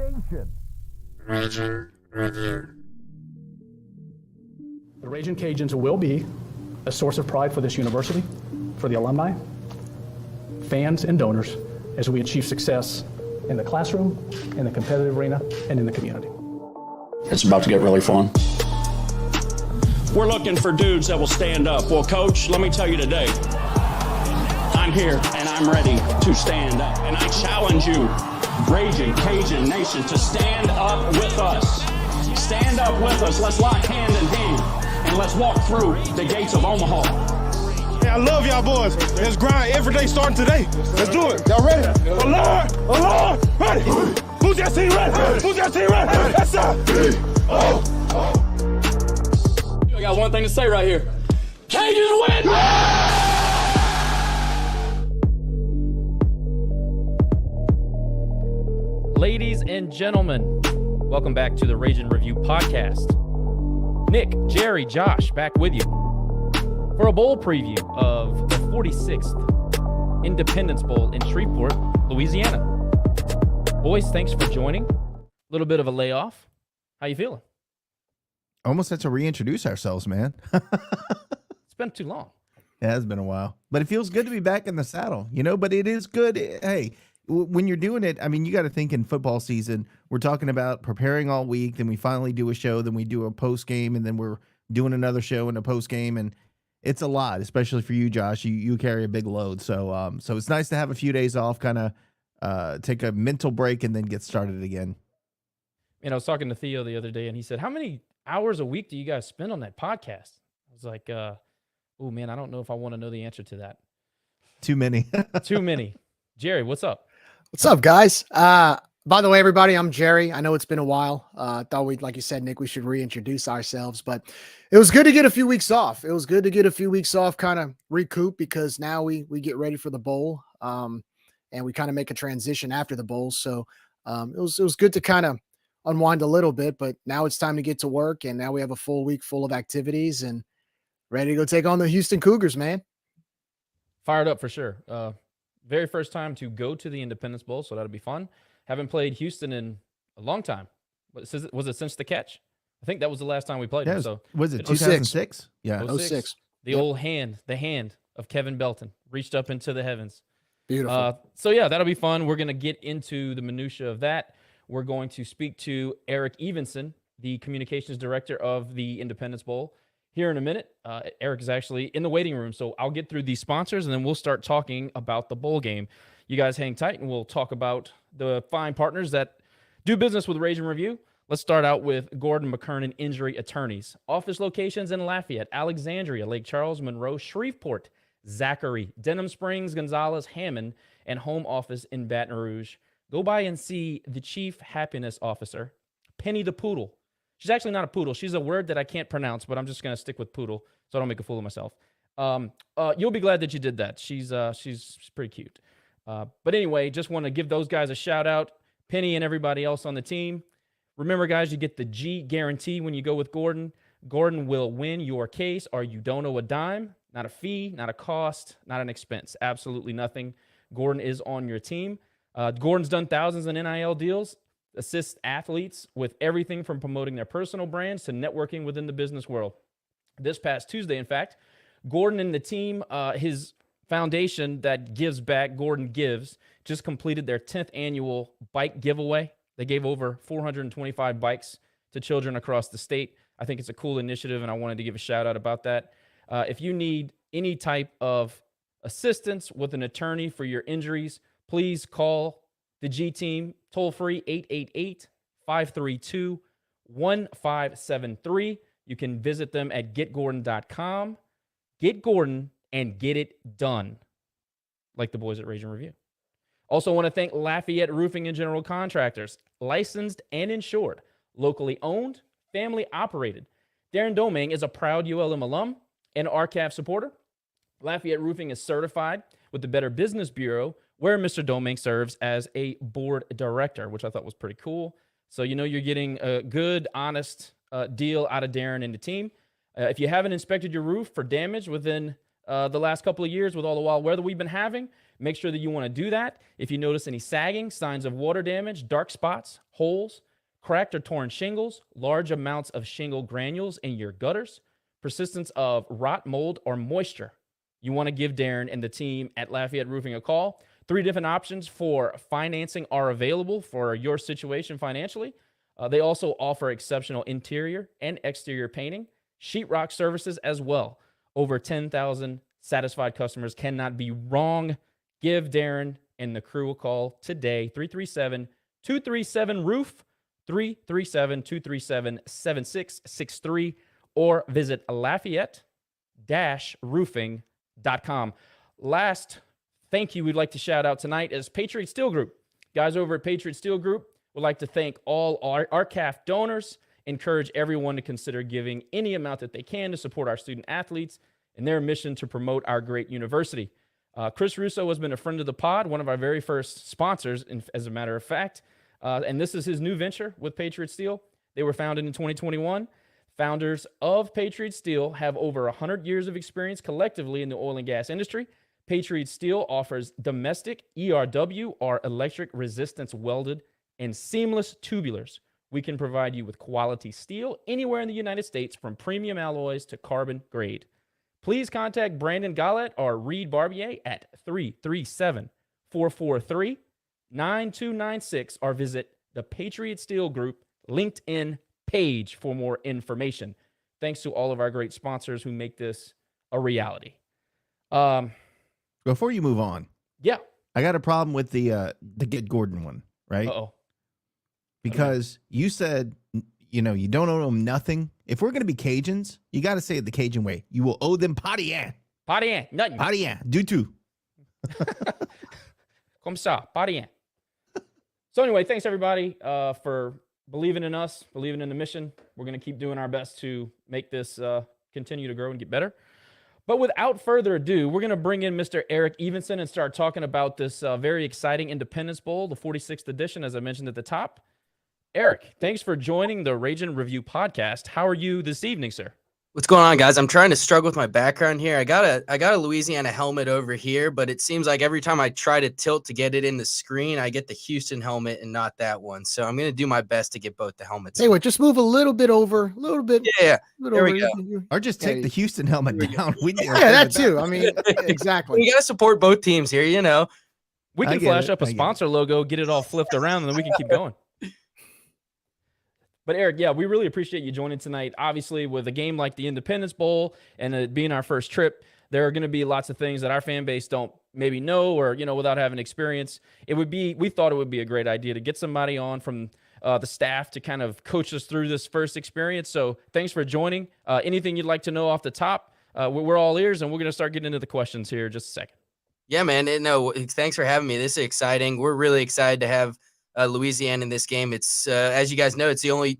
Nation. Raging Review. The Raging Cajuns will be a source of pride for this university, for the alumni, fans, and donors as we achieve success in the classroom, in the competitive arena, and in the community. It's about to get really fun. We're looking for dudes that will stand up. Well, Coach, let me tell you today, I'm here and I'm ready to stand up. And I challenge you, Raging Cajun Nation, to stand up with us. Stand up with us. Let's lock hand in hand and let's walk through the gates of Omaha. Hey, I love y'all boys. Let's grind every day starting today. Let's do it. Y'all ready? Alert! Ready? Who's that team ready? Who's that team ready? That's up. I got one thing to say right here. Cajuns win! Ladies and gentlemen, welcome back to the Raging Review podcast. Nick, Jerry, Josh, back with you for a bowl preview of the 46th Independence Bowl in Shreveport, Louisiana. Boys, thanks for joining. A little bit of a layoff. How you feeling? Almost had to reintroduce ourselves, man. It's been too long. It has been a while, but it feels good to be back in the saddle, but it is good. Hey, when you're doing it, I mean, you got to think in football season, we're talking about preparing all week. Then we finally do a show, then we do a post game, and then we're doing another show and a post game. And it's a lot, especially for you, Josh. You carry a big load. So it's nice to have a few days off, kind of take a mental break and then get started again. I was talking to Theo the other day and he said, how many hours a week do you guys spend on that podcast? I was like, oh man, I don't know if I want to know the answer to that. Too many. Too many. Jerry, what's up? What's up, guys? By the way, everybody, I'm Jerry. I know it's been a while. Thought we'd, like you said, Nick, we should reintroduce ourselves, but it was good to get a few weeks off. Kind of recoup, because now we get ready for the bowl, and we kind of make a transition after the bowl. So it was good to kind of unwind a little bit, but now it's time to get to work, and now we have a full week full of activities and ready to go take on the Houston Cougars, man. Fired up for sure. Very first time to go to the Independence Bowl, so that'll be fun. Haven't played Houston in a long time. Was it since the catch? I think that was the last time we played them. So was it 2006? Yeah, 06. The old hand of Kevin Belton reached up into the heavens. Beautiful. So yeah, that'll be fun. We're going to get into the minutia of that. We're going to speak to Erik Evenson, the communications director of the Independence Bowl, here in a minute. Erik is actually in the waiting room, so I'll get through these sponsors, and then we'll start talking about the bowl game. You guys hang tight, and we'll talk about the fine partners that do business with Raging Review. Let's start out with Gordon McKernan Injury Attorneys. Office locations in Lafayette, Alexandria, Lake Charles, Monroe, Shreveport, Zachary, Denham Springs, Gonzales, Hammond, and home office in Baton Rouge. Go by and see the Chief Happiness Officer, Penny the Poodle. She's actually not a poodle. She's a word that I can't pronounce, but I'm just going to stick with poodle so I don't make a fool of myself. You'll be glad that you did that. She's pretty cute. But anyway, just want to give those guys a shout out, Penny and everybody else on the team. Remember, guys, you get the G guarantee when you go with Gordon. Gordon will win your case, or you don't owe a dime. Not a fee, not a cost, not an expense. Absolutely nothing. Gordon is on your team. Gordon's done thousands in NIL deals, assists athletes with everything from promoting their personal brands to networking within the business world. This past Tuesday, in fact, Gordon and the team, his foundation that gives back, Gordon Gives, just completed their 10th annual bike giveaway. They gave over 425 bikes to children across the state. I think it's a cool initiative, and I wanted to give a shout out about that. If you need any type of assistance with an attorney for your injuries, please call the G team toll free 888-532-1573. You can visit them at getgordon.com. Get Gordon and get it done, like the boys at Raging Review. Also want to thank Lafayette Roofing and General Contractors, licensed and insured, locally owned, family operated. Darren Domingue is a proud ULM alum and RCAF supporter. Lafayette Roofing is certified with the Better Business Bureau, where Mr. Domingue serves as a board director, which I thought was pretty cool. So you're getting a good, honest deal out of Darren and the team. If you haven't inspected your roof for damage within the last couple of years with all the wild weather we've been having. Make sure that you want to do that. If you notice any sagging, signs of water damage, dark spots, holes, cracked or torn shingles, large amounts of shingle granules in your gutters, persistence of rot, mold, or moisture, you want to give Darren and the team at Lafayette Roofing a call. 3 different options for financing are available for your situation financially. They also offer exceptional interior and exterior painting, sheetrock services as well. Over 10,000 satisfied customers cannot be wrong. Give Darren and the crew a call today, 337-237-ROOF, 337-237-7663, or visit Lafayette-roofing.com. Last thank you we'd like to shout out tonight is Patriot Steel Group. Guys over at Patriot Steel Group would like to thank all our CAF donors, encourage everyone to consider giving any amount that they can to support our student athletes in their mission to promote our great university. Chris Russo has been a friend of the pod, one of our very first sponsors, as a matter of fact. And this is his new venture with Patriot Steel. They were founded in 2021. Founders of Patriot Steel have over 100 years of experience collectively in the oil and gas industry. Patriot Steel offers domestic ERW or electric resistance welded and seamless tubulars. We can provide you with quality steel anywhere in the United States, from premium alloys to carbon grade. Please contact Brandon Gallet or Reed Barbier at 337-443-9296 or visit the Patriot Steel Group LinkedIn page for more information. Thanks to all of our great sponsors who make this a reality. Before you move on, Yeah. I got a problem with the Get Gordon one, right? Uh-oh. Because you said, you don't owe them nothing. If we're going to be Cajuns, you got to say it the Cajun way. You will owe them patien. Patien. Nothing. Patien. Du tout. Comme ça. Patien. So anyway, thanks everybody for believing in us, believing in the mission. We're going to keep doing our best to make this continue to grow and get better. But without further ado, we're going to bring in Mr. Erik Evenson and start talking about this very exciting Independence Bowl, the 46th edition, as I mentioned at the top. Erik, thanks for joining the Ragin' Review podcast. How are you this evening, sir? What's going on, guys? I'm trying to struggle with my background here. I got a Louisiana helmet over here, but it seems like every time I try to tilt to get it in the screen, I get the Houston helmet and not that one. So I'm going to do my best to get both the helmets. Hey, wait, just move a little bit over, a little bit. Yeah. There we go. Or just take the Houston helmet down. Yeah, that too. I mean, exactly. We got to support both teams here, We can flash up a sponsor logo, get it all flipped around, and then we can keep going. But Erik, yeah, we really appreciate you joining tonight. Obviously, with a game like the Independence Bowl and it being our first trip, there are going to be lots of things that our fan base don't maybe know or, without having experience. We thought it would be a great idea to get somebody on from the staff to kind of coach us through this first experience. So thanks for joining. Anything you'd like to know off the top, we're all ears, and we're going to start getting into the questions here in just a second. Yeah, man. No, thanks for having me. This is exciting. We're really excited to have Louisiana in this game. It's as you guys know, it's the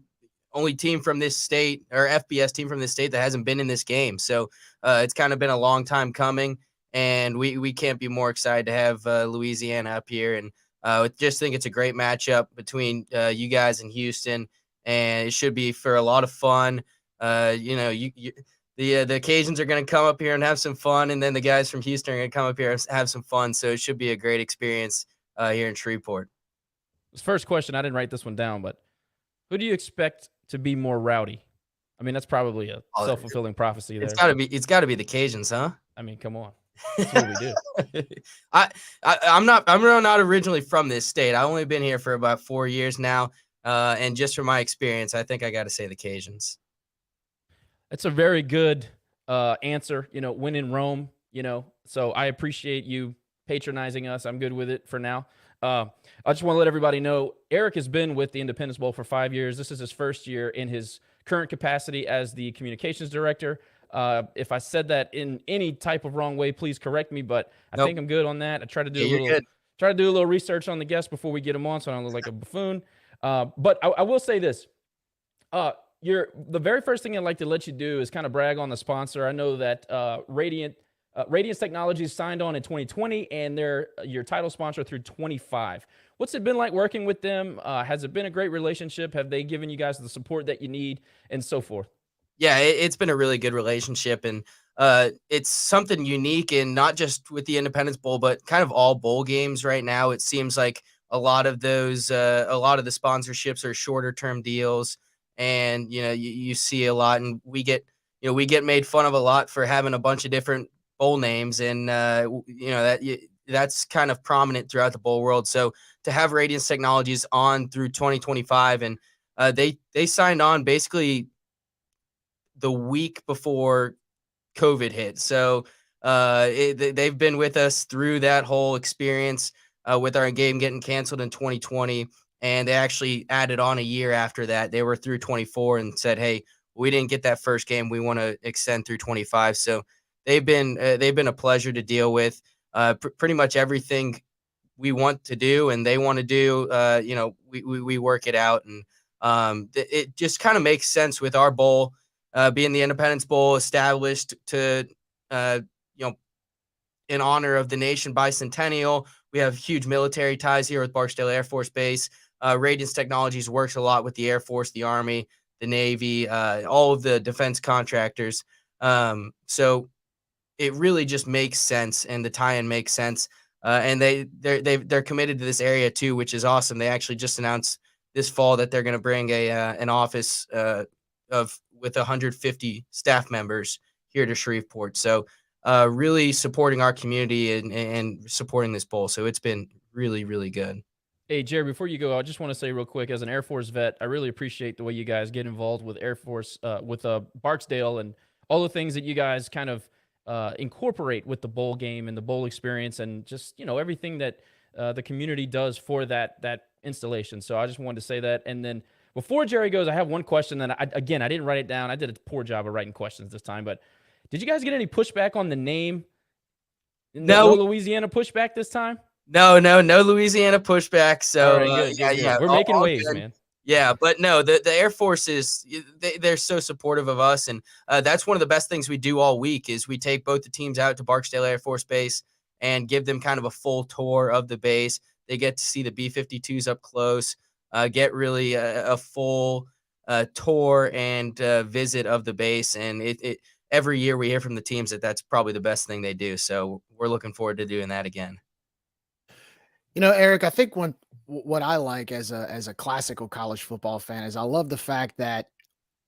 only team from this state, or FBS team from this state, that hasn't been in this game. So it's kind of been a long time coming, and we can't be more excited to have Louisiana up here. And I just think it's a great matchup between you guys and Houston, and it should be for a lot of fun. The Cajuns are going to come up here and have some fun, and then the guys from Houston are going to come up here and have some fun. So it should be a great experience here in Shreveport. This first question, I didn't write this one down, but who do you expect to be more rowdy? I mean, that's probably a self-fulfilling prophecy there. It's got to be the Cajuns, huh? I mean, come on. That's what we do. I'm not originally from this state. I've only been here for about 4 years now. And just from my experience, I think I got to say the Cajuns. It's a very good answer, when in Rome, so I appreciate you patronizing us. I'm good with it for now. I just want to let everybody know Erik has been with the Independence Bowl for 5 years. This is his first year in his current capacity as the communications director. If I said that in any type of wrong way, please correct me, but I think I'm good on that. I try to do a little research on the guests before we get them on, so I don't look like a buffoon. But I will say this. The very first thing I'd like to let you do is kind of brag on the sponsor. I know that Radiance Technologies signed on in 2020, and they're your title sponsor through 25. What's it been like working with them? Has it been a great relationship? Have they given you guys the support that you need, and so forth? Yeah, it's been a really good relationship, and it's something unique, and not just with the Independence Bowl, but kind of all bowl games right now. It seems like a lot of the sponsorships are shorter term deals, and you see a lot, and we get made fun of a lot for having a bunch of different bowl names, and that's kind of prominent throughout the bowl world. So to have Radiance Technologies on through 2025, and they signed on basically the week before COVID hit. So they've been with us through that whole experience with our game getting canceled in 2020. And they actually added on a year after that. They were through 24 and said, hey, we didn't get that first game. We want to extend through 25. So they've been a pleasure to deal with. Pretty much everything we want to do and they want to do, we work it out. And it just kind of makes sense with our bowl being the Independence Bowl, established to, in honor of the nation bicentennial. We have huge military ties here with Barksdale Air Force Base. Radiance Technologies works a lot with the Air Force, the Army, the Navy, all of the defense contractors. So it really just makes sense, and the tie-in makes sense. And they're committed to this area too, which is awesome. They actually just announced this fall that they're going to bring an office with 150 staff members here to Shreveport. So really supporting our community and supporting this bowl. So it's been really, really good. Hey, Jerry, before you go, I just want to say real quick, as an Air Force vet, I really appreciate the way you guys get involved with Air Force, with Barksdale, and all the things that you guys kind of incorporate with the bowl game and the bowl experience, and just, everything that the community does for that installation. So I just wanted to say that. And then before Jerry goes, I have one question that I didn't write it down. I did a poor job of writing questions this time, but did you guys get any pushback on the name? No Louisiana pushback this time? No Louisiana pushback. So right, good. We're making waves, good, man. Yeah, but no, the Air Force they're so supportive of us, and that's one of the best things we do all week is we take both the teams out to Barksdale Air Force Base and give them kind of a full tour of the base. They get to see the B-52s up close, get really a full tour and visit of the base, and it every year we hear from the teams that that's probably the best thing they do. So we're looking forward to doing that again. Eric, I think what I like as a classical college football fan is I love the fact that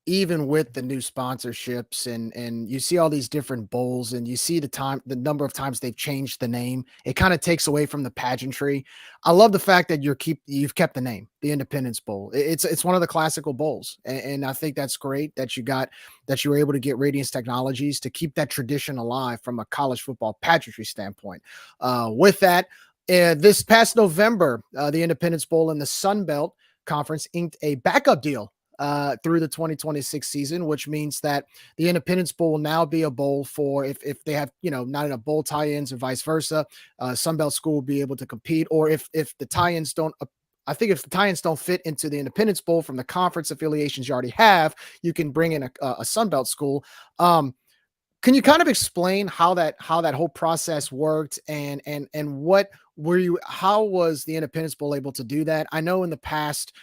even with the new sponsorships and you see all these different bowls and you see the number of times they've changed the name, it kind of takes away from the pageantry. I love the fact that you've kept the name, the Independence Bowl. It's one of the classical bowls, and I think that's great that you were able to get Radiance Technologies to keep that tradition alive from a college football pageantry standpoint. With that. This past November, the Independence Bowl and the Sun Belt Conference inked a backup deal through the 2026 season, which means that the Independence Bowl will now be a bowl for if they have, not enough bowl tie-ins or vice versa, Sun Belt school will be able to compete, or if the tie-ins don't if the tie-ins don't fit into the Independence Bowl from the conference affiliations you already have, you can bring in a Sun Belt school. Can you kind of explain how that whole process worked and how was the Independence Bowl able to do that? I know in the past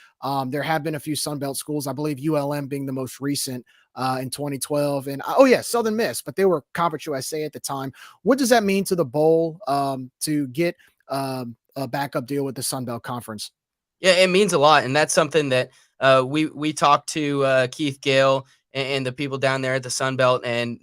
there have been a few Sun Belt schools, I believe ULM being the most recent in 2012, and Southern Miss, but they were Conference USA at the time. What does that mean to the bowl to get a backup deal with the Sun Belt Conference? Yeah, it means a lot, and that's something that we talked to Keith Gale and the people down there at the Sun Belt, and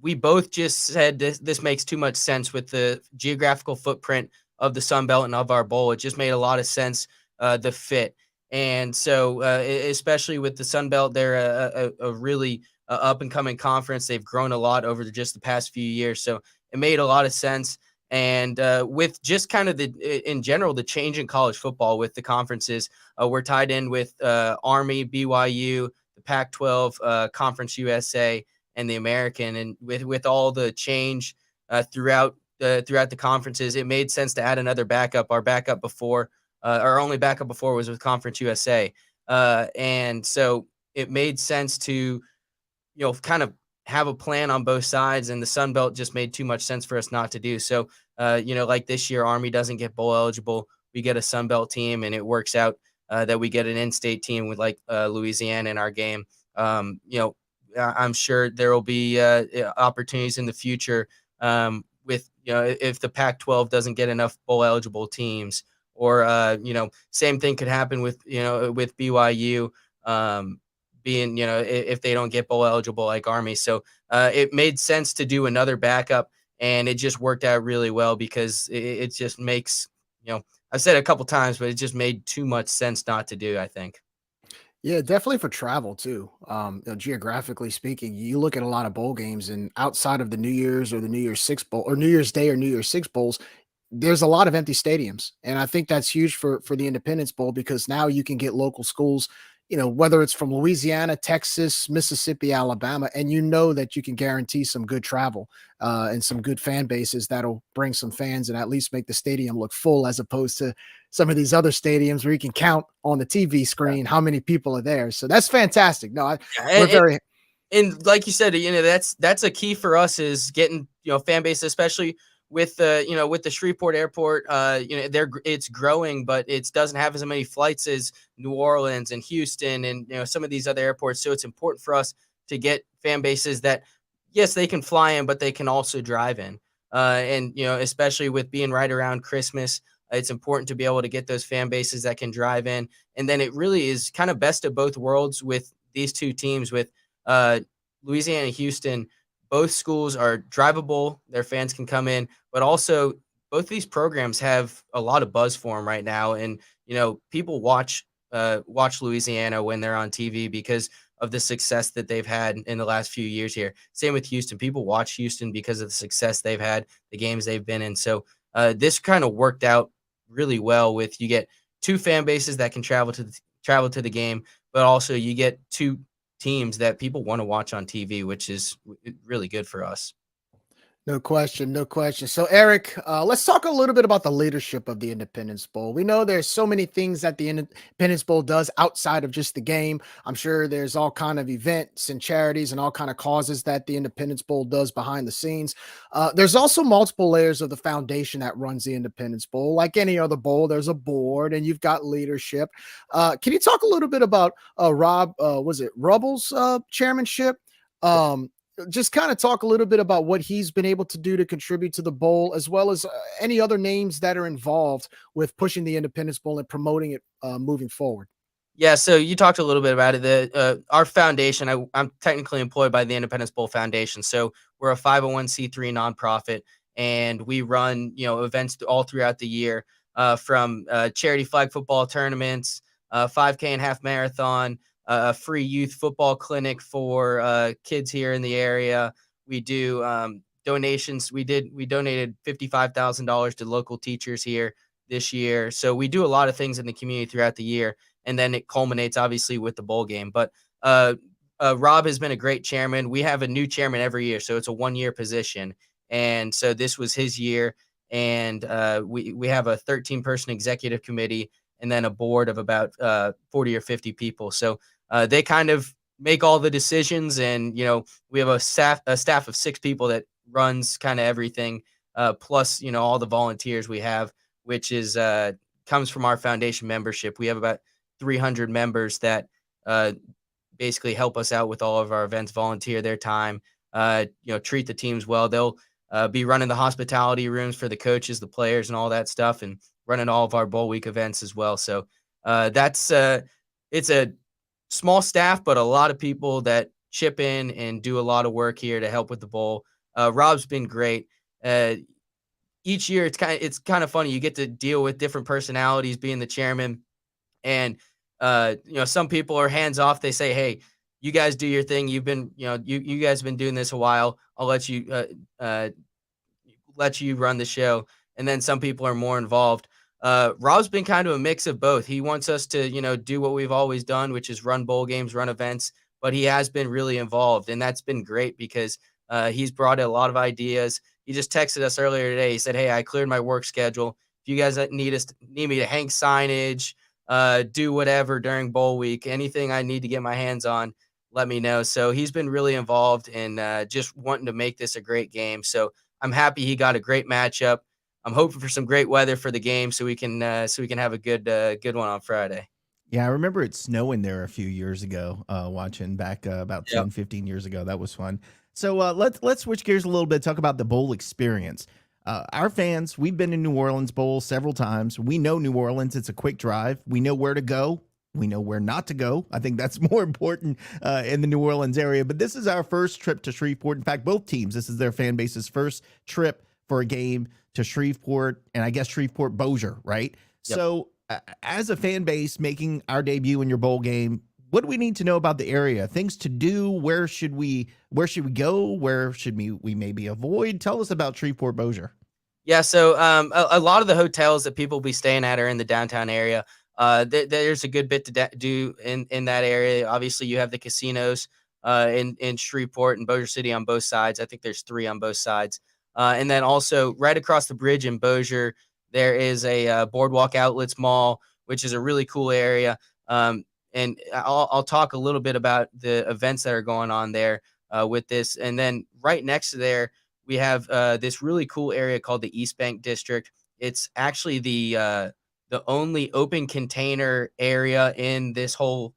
we both just said this makes too much sense with the geographical footprint of the Sun Belt and of our bowl. It just made a lot of sense, the fit. And so especially with the Sun Belt, they're a really up and coming conference. They've grown a lot over just the past few years. So it made a lot of sense. And with just kind of in general, the change in college football with the conferences, we're tied in with Army, BYU, the Pac-12, Conference USA, and the American. And with all the change throughout the conferences, it made sense to add another backup. Our backup before, our only backup before was with Conference USA. And so it made sense to, kind of have a plan on both sides, and the Sun Belt just made too much sense for us not to do. So, like this year, Army doesn't get bowl eligible. We get a Sun Belt team, and it works out that we get an in-state team with Louisiana in our game. I'm sure there will be opportunities in the future with, if the Pac-12 doesn't get enough bowl eligible teams, or same thing could happen with with BYU being, if they don't get bowl eligible like Army. So it made sense to do another backup, and it just worked out really well because it just makes, I've said it a couple times, but it just made too much sense not to do, I think. Yeah, definitely for travel too. Geographically speaking, you look at a lot of bowl games, and outside of the New Year's or the New Year's Six Bowl or New Year's Day or New Year's Six bowls, there's a lot of empty stadiums, and I think that's huge for the Independence Bowl, because now you can get local schools, whether it's from Louisiana, Texas, Mississippi, Alabama, and that you can guarantee some good travel and some good fan bases that'll bring some fans and at least make the stadium look full, as opposed to some of these other stadiums where you can count on the TV screen how many people are there. So that's fantastic. No, we're very. And like you said, that's a key for us, is getting, fan base, especially with with the Shreveport airport. It's growing, but it doesn't have as many flights as New Orleans and Houston and some of these other airports. So it's important for us to get fan bases that, yes, they can fly in, but they can also drive in. And especially with being right around Christmas, it's important to be able to get those fan bases that can drive in. And then it really is kind of best of both worlds with these two teams, with Louisiana and Houston. Both schools are drivable. Their fans can come in, but also both these programs have a lot of buzz for them right now. And, people watch Louisiana when they're on TV because of the success that they've had in the last few years here. Same with Houston. People watch Houston because of the success they've had, the games they've been in. So this kind of worked out really well, with you get two fan bases that can travel to the game, but also you get two teams that people want to watch on TV, which is really good for us. No question, no question. So, Eric, let's talk a little bit about the leadership of the Independence Bowl. We know there's so many things that the Independence Bowl does outside of just the game. I'm sure there's all kind of events and charities and all kind of causes that the Independence Bowl does behind the scenes. There's also multiple layers of the foundation that runs the Independence Bowl. Like any other bowl, there's a board and you've got leadership. Can you talk a little bit about Rob, was it Rubble's chairmanship? Just kind of talk a little bit about what he's been able to do to contribute to the bowl, as well as any other names that are involved with pushing the Independence Bowl and promoting it moving forward. Yeah, so you talked a little bit about it. Our foundation, I'm technically employed by the Independence Bowl Foundation. So we're a 501c3 nonprofit, and we run, events all throughout the year, from charity flag football tournaments, 5K and half marathon, a free youth football clinic for kids here in the area. We do donations. We donated $55,000 to local teachers here this year. So we do a lot of things in the community throughout the year, and then it culminates obviously with the bowl game. But Rob has been a great chairman. We have a new chairman every year, so it's a 1-year position. And so this was his year, and we have a 13-person executive committee, and then a board of about 40 or 50 people. So they kind of make all the decisions, and we have a staff of 6 people that runs kind of everything, plus all the volunteers we have, which is comes from our foundation membership. We have about 300 members that basically help us out with all of our events, volunteer their time, treat the teams well. They'll be running the hospitality rooms for the coaches, the players, and all that stuff, and running all of our bowl week events as well. So it's a small staff, but a lot of people that chip in and do a lot of work here to help with the bowl. Rob's been great. Each year it's kind of funny. You get to deal with different personalities being the chairman, and some people are hands off. They say, "Hey, you guys do your thing. You've been, you guys have been doing this a while. I'll let you run the show." And then some people are more involved. Rob's been kind of a mix of both. He wants us to, do what we've always done, which is run bowl games, run events, but he has been really involved, and that's been great because he's brought a lot of ideas. He just texted us earlier today. He said, "Hey, I cleared my work schedule. If you guys need me to hang signage, do whatever during bowl week, anything I need to get my hands on, let me know." So he's been really involved in just wanting to make this a great game. So I'm happy he got a great matchup. I'm hoping for some great weather for the game so we can have a good one on Friday. Yeah, I remember it snowing there a few years ago, watching back about Yep. 10, 15 years ago. That was fun. So let's switch gears a little bit, talk about the bowl experience. Our fans, we've been to New Orleans Bowl several times. We know New Orleans, it's a quick drive. We know where to go. We know where not to go. I think that's more important in the New Orleans area. But this is our first trip to Shreveport. In fact, both teams, this is their fan base's first trip for a game to Shreveport, and I guess Shreveport Bossier, right? Yep. So as a fan base making our debut in your bowl game, what do we need to know about the area? Things to do? Where should we go? Where should we maybe avoid? Tell us about Shreveport Bossier. Yeah, so a lot of the hotels that people will be staying at are in the downtown area. There's a good bit to do in that area. Obviously, you have the casinos in Shreveport and Bossier City on both sides. I think there's 3 on both sides. And then also right across the bridge in Bossier, there is a Boardwalk Outlets Mall, which is a really cool area. And I'll talk a little bit about the events that are going on there with this. And then right next to there, we have this really cool area called the East Bank District. It's actually the only open container area in this whole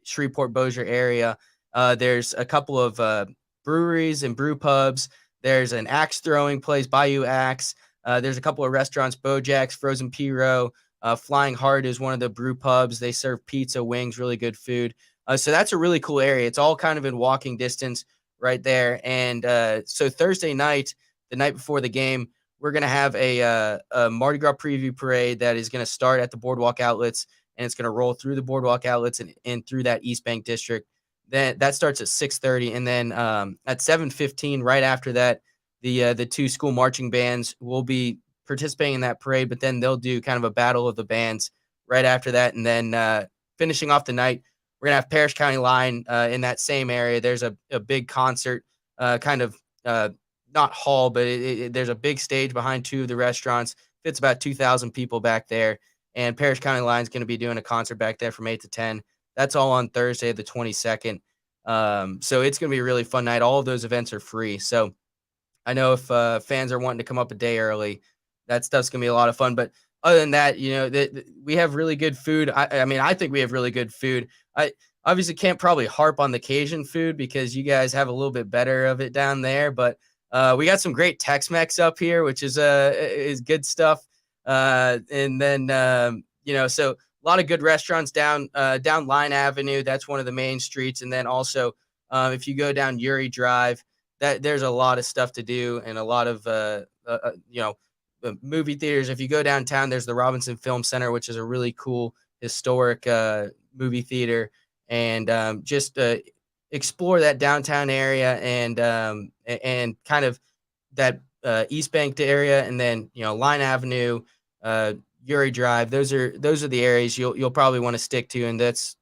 Shreveport Bossier area. There's a couple of breweries and brew pubs. There's an axe throwing place, Bayou Axe. There's a couple of restaurants, Bojack's, Frozen Piro. Flying Heart is one of the brew pubs. They serve pizza, wings, really good food. So that's a really cool area. It's all kind of in walking distance right there. And so Thursday night, the night before the game, we're going to have a Mardi Gras preview parade that is going to start at the Boardwalk Outlets, and it's going to roll through the Boardwalk Outlets and through that East Bank District. Then that starts at 6:30, and then at 7:15, right after that, the 2 school marching bands will be participating in that parade, but then they'll do kind of a battle of the bands right after that. And then finishing off the night, we're going to have Parish County Line in that same area. There's a big concert kind of not hall, but there's a big stage behind 2 of the restaurants. Fits about 2,000 people back there. And Parish County Line is going to be doing a concert back there from 8 to 10. That's all on Thursday, the 22nd. So it's going to be a really fun night. All of those events are free. So I know if fans are wanting to come up a day early, that stuff's going to be a lot of fun. But other than that, we have really good food. I mean, I think we have really good food. I obviously can't probably harp on the Cajun food because you guys have a little bit better of it down there. But we got some great Tex-Mex up here, which is good stuff. And then, so a lot of good restaurants down Line Avenue. That's one of the main streets. And then also if you go down Uri Drive, there's a lot of stuff to do and a lot of, movie theaters. If you go downtown, there's the Robinson Film Center, which is a really cool historic movie theater, and just explore that downtown area and kind of that East Bank area, and then Line Avenue, Uri Drive. Those are the areas you'll probably want to stick to, and that's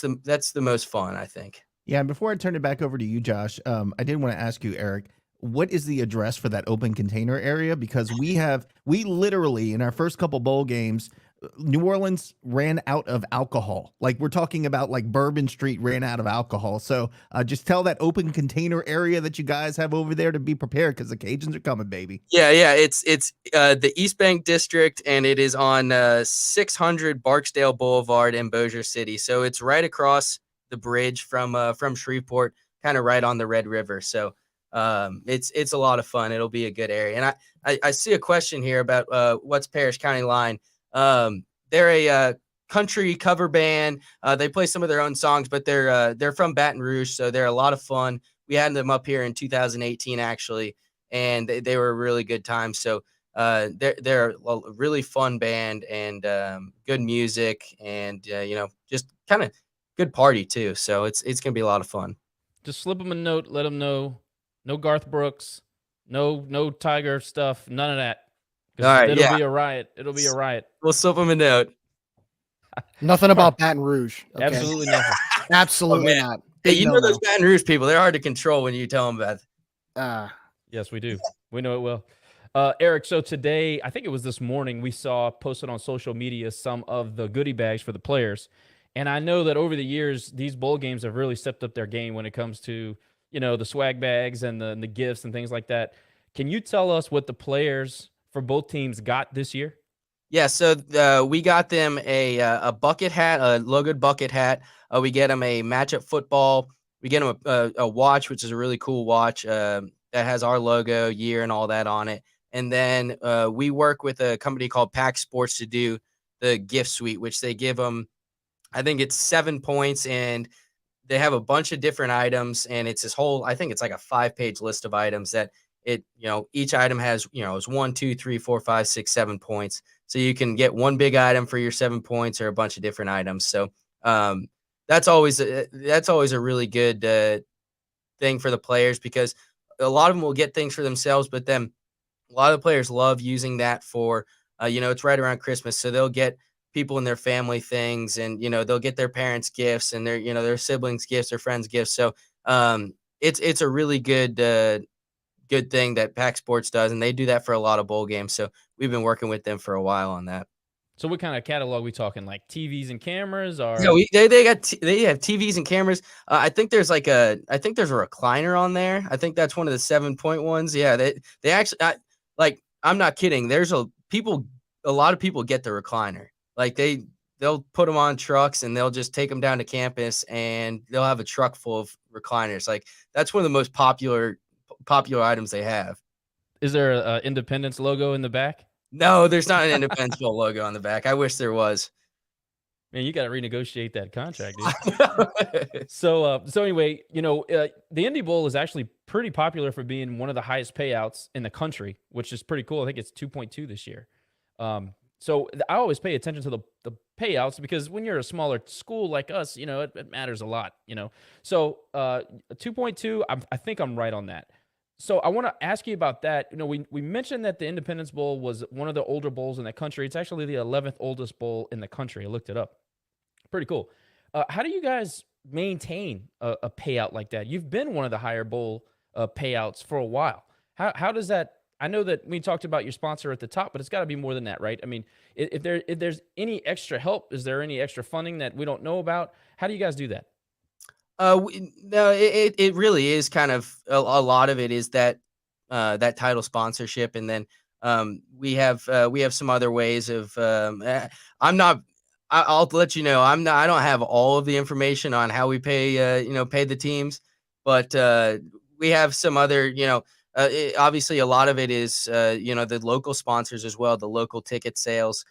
the most fun, I think. Yeah, and before I turn it back over to you, Josh, I did want to ask you, Eric, what is the address for that open container area? Because we literally in our first couple bowl games, New Orleans ran out of alcohol. Like we're talking about like Bourbon Street ran out of alcohol. So just tell that open container area that you guys have over there to be prepared because the Cajuns are coming, baby. Yeah. It's the East Bank District, and it is on 600 Barksdale Boulevard in Bossier City. So it's right across the bridge from Shreveport, kind of right on the Red River. So it's a lot of fun. It'll be a good area. And I see a question here about what's Parish County Line. They're a country cover band. They play some of their own songs, but they're from Baton Rouge, so they're a lot of fun. We had them up here in 2018 actually, and they were a really good time. So they're a really fun band and good music, and just kind of good party too. So it's gonna be a lot of fun. Just slip them a note, let them know. No Garth Brooks, no Tiger stuff, none of that. All right, it'll be a riot. It'll be a riot. We'll slip them a note. Nothing about Baton Rouge. Okay? Absolutely nothing. Absolutely not. Hey, you know those Baton Rouge people, they're hard to control when you tell them about it. Yes, we do. We know it well. Eric, so today, I think it was this morning, we saw posted on social media some of the goodie bags for the players. And I know that over the years, these bowl games have really stepped up their game when it comes to, the swag bags and the gifts and things like that. Can you tell us what the players for both teams got this year? Yeah, so we got them a bucket hat, a logoed bucket hat. We get them a matchup football. We get them a watch, which is a really cool watch that has our logo, year, and all that on it. And then we work with a company called Pack Sports to do the gift suite, which they give them. I think it's 7 points, and they have a bunch of different items, and it's this whole. I think it's like a 5-page list of items that each item has it's 1, 2, 3, 4, 5, 6, 7 points. So you can get one big item for your 7 points or a bunch of different items. So that's always a really good thing for the players, because a lot of them will get things for themselves, but then a lot of the players love using that for it's right around Christmas, so they'll get people in their family things, and they'll get their parents gifts and their siblings gifts, their friends gifts. So it's a really good thing that Pack Sports does, and they do that for a lot of bowl games. So we've been working with them for a while on that. So what kind of catalog we talking? Like TVs and cameras, or Yeah, they have TVs and cameras. I think there's a recliner on there. I think that's one of the 7-point ones. Yeah, they actually I'm not kidding. There's a lot of people get the recliner. Like they'll put them on trucks and they'll just take them down to campus, and they'll have a truck full of recliners. Like that's one of the most popular items they have. Is there a Independence logo in the back? No, there's not an Independence Bowl logo on the back. I wish there was. Man, you got to renegotiate that contract, dude. So anyway, the Indy Bowl is actually pretty popular for being one of the highest payouts in the country, which is pretty cool. I think it's 2.2 this year. So I always pay attention to the payouts, because when you're a smaller school like us, it matters a lot, So 2.2, I think I'm right on that. So I want to ask you about that. We mentioned that the Independence Bowl was one of the older bowls in the country. It's actually the 11th oldest bowl in the country. I looked it up. Pretty cool. How do you guys maintain a payout like that? You've been one of the higher bowl payouts for a while. How does that? I know that we talked about your sponsor at the top, but it's got to be more than that, right? I mean, if there's any extra help, is there any extra funding that we don't know about? How do you guys do that? No, it really is kind of a lot of it is that title sponsorship, and then we have some other ways of. I'll let you know. I don't have all of the information on how we pay the teams, but we have some other obviously a lot of it is the local sponsors as well, the local ticket sales.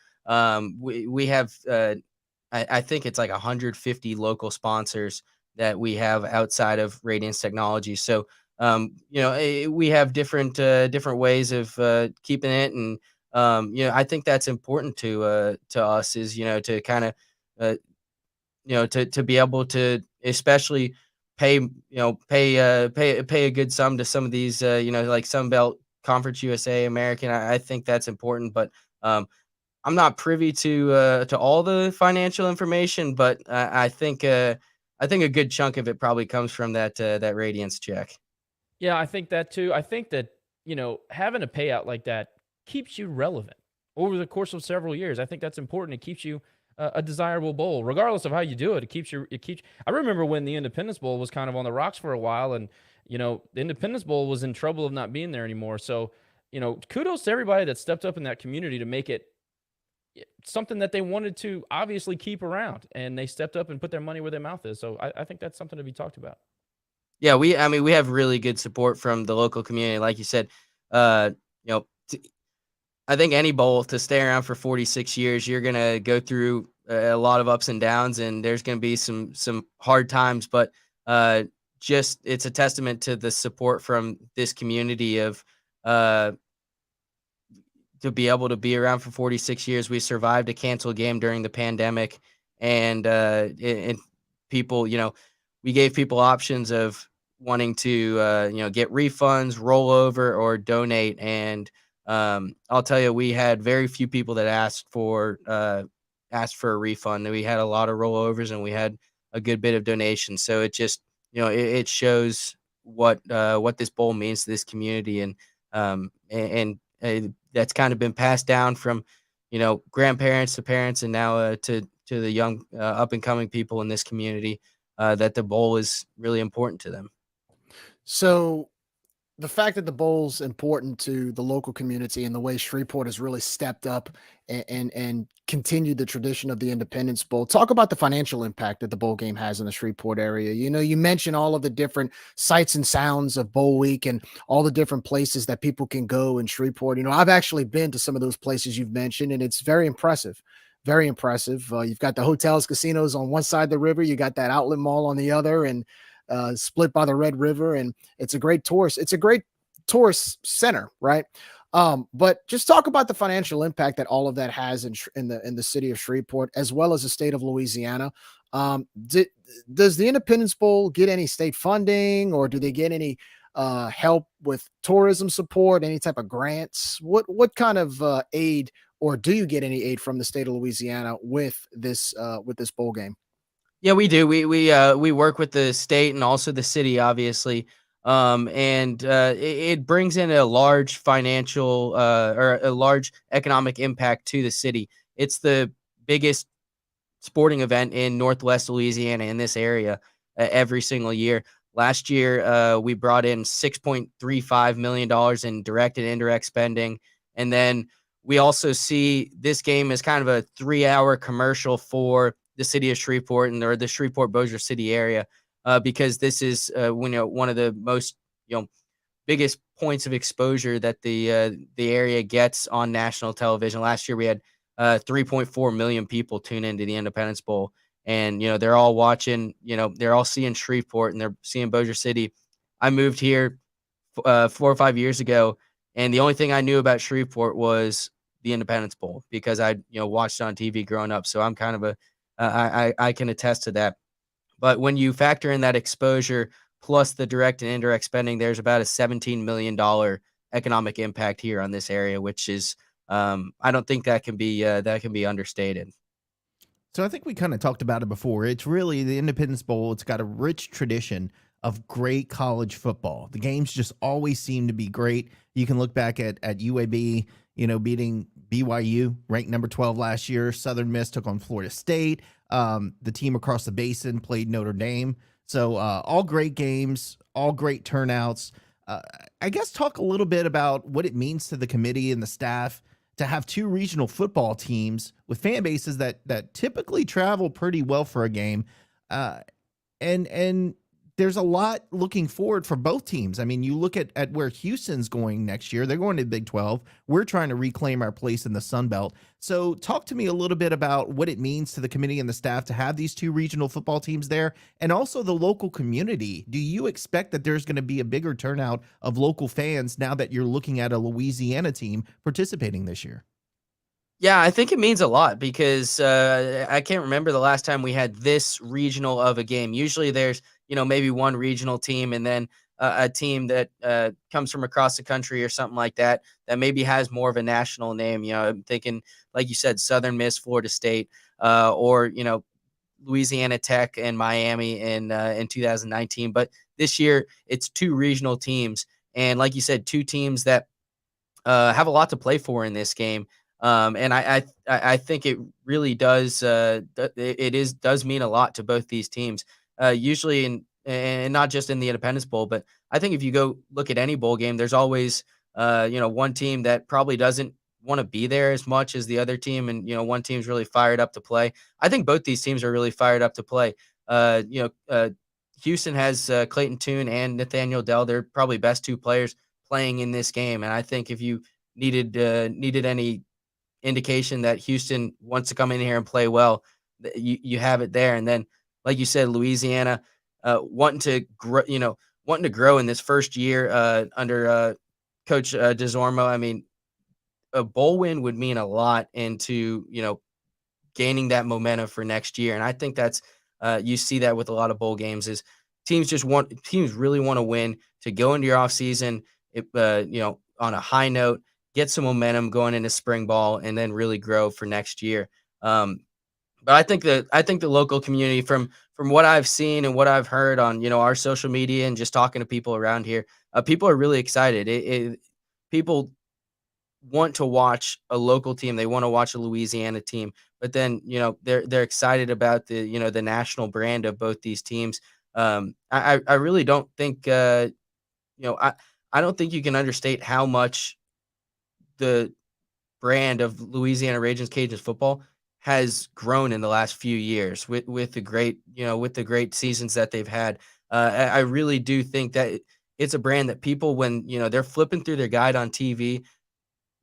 We have I think it's like 150 local sponsors that we have outside of Radiance Technology. So, we have different ways of keeping it. And, I think that's important to us is, to kind of, to be able to especially pay a good sum to some of these, like Sunbelt Conference USA, American. I think that's important, but I'm not privy to all the financial information, but I think a good chunk of it probably comes from that Radiance check. Yeah, I think that too. I think that, having a payout like that keeps you relevant over the course of several years. I think that's important. It keeps you a desirable bowl, regardless of how you do it. I remember when the Independence Bowl was kind of on the rocks for a while, and, the Independence Bowl was in trouble of not being there anymore. So, kudos to everybody that stepped up in that community to make it something that they wanted to obviously keep around, and they stepped up and put their money where their mouth is. So I think that's something to be talked about. Yeah, we have really good support from the local community. Like you said, I think any bowl to stay around for 46 years, you're going to go through a lot of ups and downs, and there's going to be some hard times, but just it's a testament to the support from this community of to be able to be around for 46 years. We survived a canceled game during the pandemic, and people, we gave people options of wanting to, get refunds, roll over, or donate. And I'll tell you, we had very few people that asked for a refund. We had a lot of rollovers, and we had a good bit of donations. So it just, it shows what this bowl means to this community, and that's kind of been passed down from, grandparents to parents, and now to the young up and coming people in this community, that the bowl is really important to them. So the fact that the bowl's important to the local community and the way Shreveport has really stepped up and continued the tradition of the Independence Bowl. Talk about the financial impact that the bowl game has in the Shreveport area. You know, you mentioned all of the different sights and sounds of bowl week and all the different places that people can go in Shreveport. You know, I've actually been to some of those places you've mentioned, and it's very impressive. Very impressive. You've got the hotels, casinos on one side of the river. You got that outlet mall on the other, and split by the Red River, and it's a great tourist. It's a great tourist center, right? But just talk about the financial impact that all of that has in the city of Shreveport, as well as the state of Louisiana. Does the Independence Bowl get any state funding, or do they get any help with tourism support, any type of grants? What kind of aid, or do you get any aid from the state of Louisiana with this bowl game? Yeah, we do. We work with the state and also the city, obviously, and it brings in a large financial or a large economic impact to the city. It's the biggest sporting event in Northwest Louisiana in this area every single year. Last year, we brought in $6.35 million in direct and indirect spending, and then we also see this game as kind of a 3-hour commercial for the city of Shreveport or the Shreveport-Bossier City area, because this is one of the most biggest points of exposure that the area gets on national television. Last year we had 3.4 million people tune into the Independence Bowl, and they're all watching. They're all seeing Shreveport and they're seeing Bossier City. I moved here 4 or 5 years ago, and the only thing I knew about Shreveport was the Independence Bowl because I watched it on TV growing up. So I'm kind of I can attest to that. But when you factor in that exposure plus the direct and indirect spending, there's about a $17 million economic impact here on this area, which is I don't think that can be understated. So I think we kind of talked about it before. It's really the Independence Bowl. It's got a rich tradition of great college football. The games just always seem to be great. You can look back at UAB, beating BYU, ranked number 12 last year. Southern Miss took on Florida State. The team across the basin played Notre Dame. So all great games, all great turnouts. I guess talk a little bit about what it means to the committee and the staff to have 2 regional football teams with fan bases that typically travel pretty well for a game. And there's a lot looking forward for both teams. I mean, you look at where Houston's going next year. They're going to the Big 12. We're trying to reclaim our place in the Sun Belt. So talk to me a little bit about what it means to the committee and the staff to have these 2 regional football teams there, and also the local community. Do you expect that there's going to be a bigger turnout of local fans now that you're looking at a Louisiana team participating this year? Yeah, I think it means a lot because I can't remember the last time we had this regional of a game. Usually there's, maybe one regional team and then a team that comes from across the country or something like that maybe has more of a national name. I'm thinking, like you said, Southern Miss, Florida State, or, Louisiana Tech and Miami in 2019. But this year it's 2 regional teams. And like you said, 2 teams that have a lot to play for in this game. And I think it really does. Does mean a lot to both these teams. Usually, and not just in the Independence Bowl, but I think if you go look at any bowl game, there's always one team that probably doesn't want to be there as much as the other team, and one team's really fired up to play. I think both these teams are really fired up to play. Houston has Clayton Tune and Nathaniel Dell. They're probably best 2 players playing in this game, and I think if you needed any indication that Houston wants to come in here and play well, you have it there. And then, like you said, Louisiana wanting to grow in this first year under Coach DeZormo. I mean, a bowl win would mean a lot into gaining that momentum for next year. And I think that's you see that with a lot of bowl games is teams really want to win to go into your off season, on a high note, get some momentum going into spring ball, and then really grow for next year. But I think the local community, from what I've seen and what I've heard on our social media and just talking to people around here, people are really excited. People want to watch a local team. They want to watch a Louisiana team, but then they're excited about the national brand of both these teams. I really don't think I don't think you can understate how much the brand of Louisiana Raging Cajuns football has grown in the last few years with the great, with the great seasons that they've had. I really do think that it's a brand that people, when, they're flipping through their guide on TV,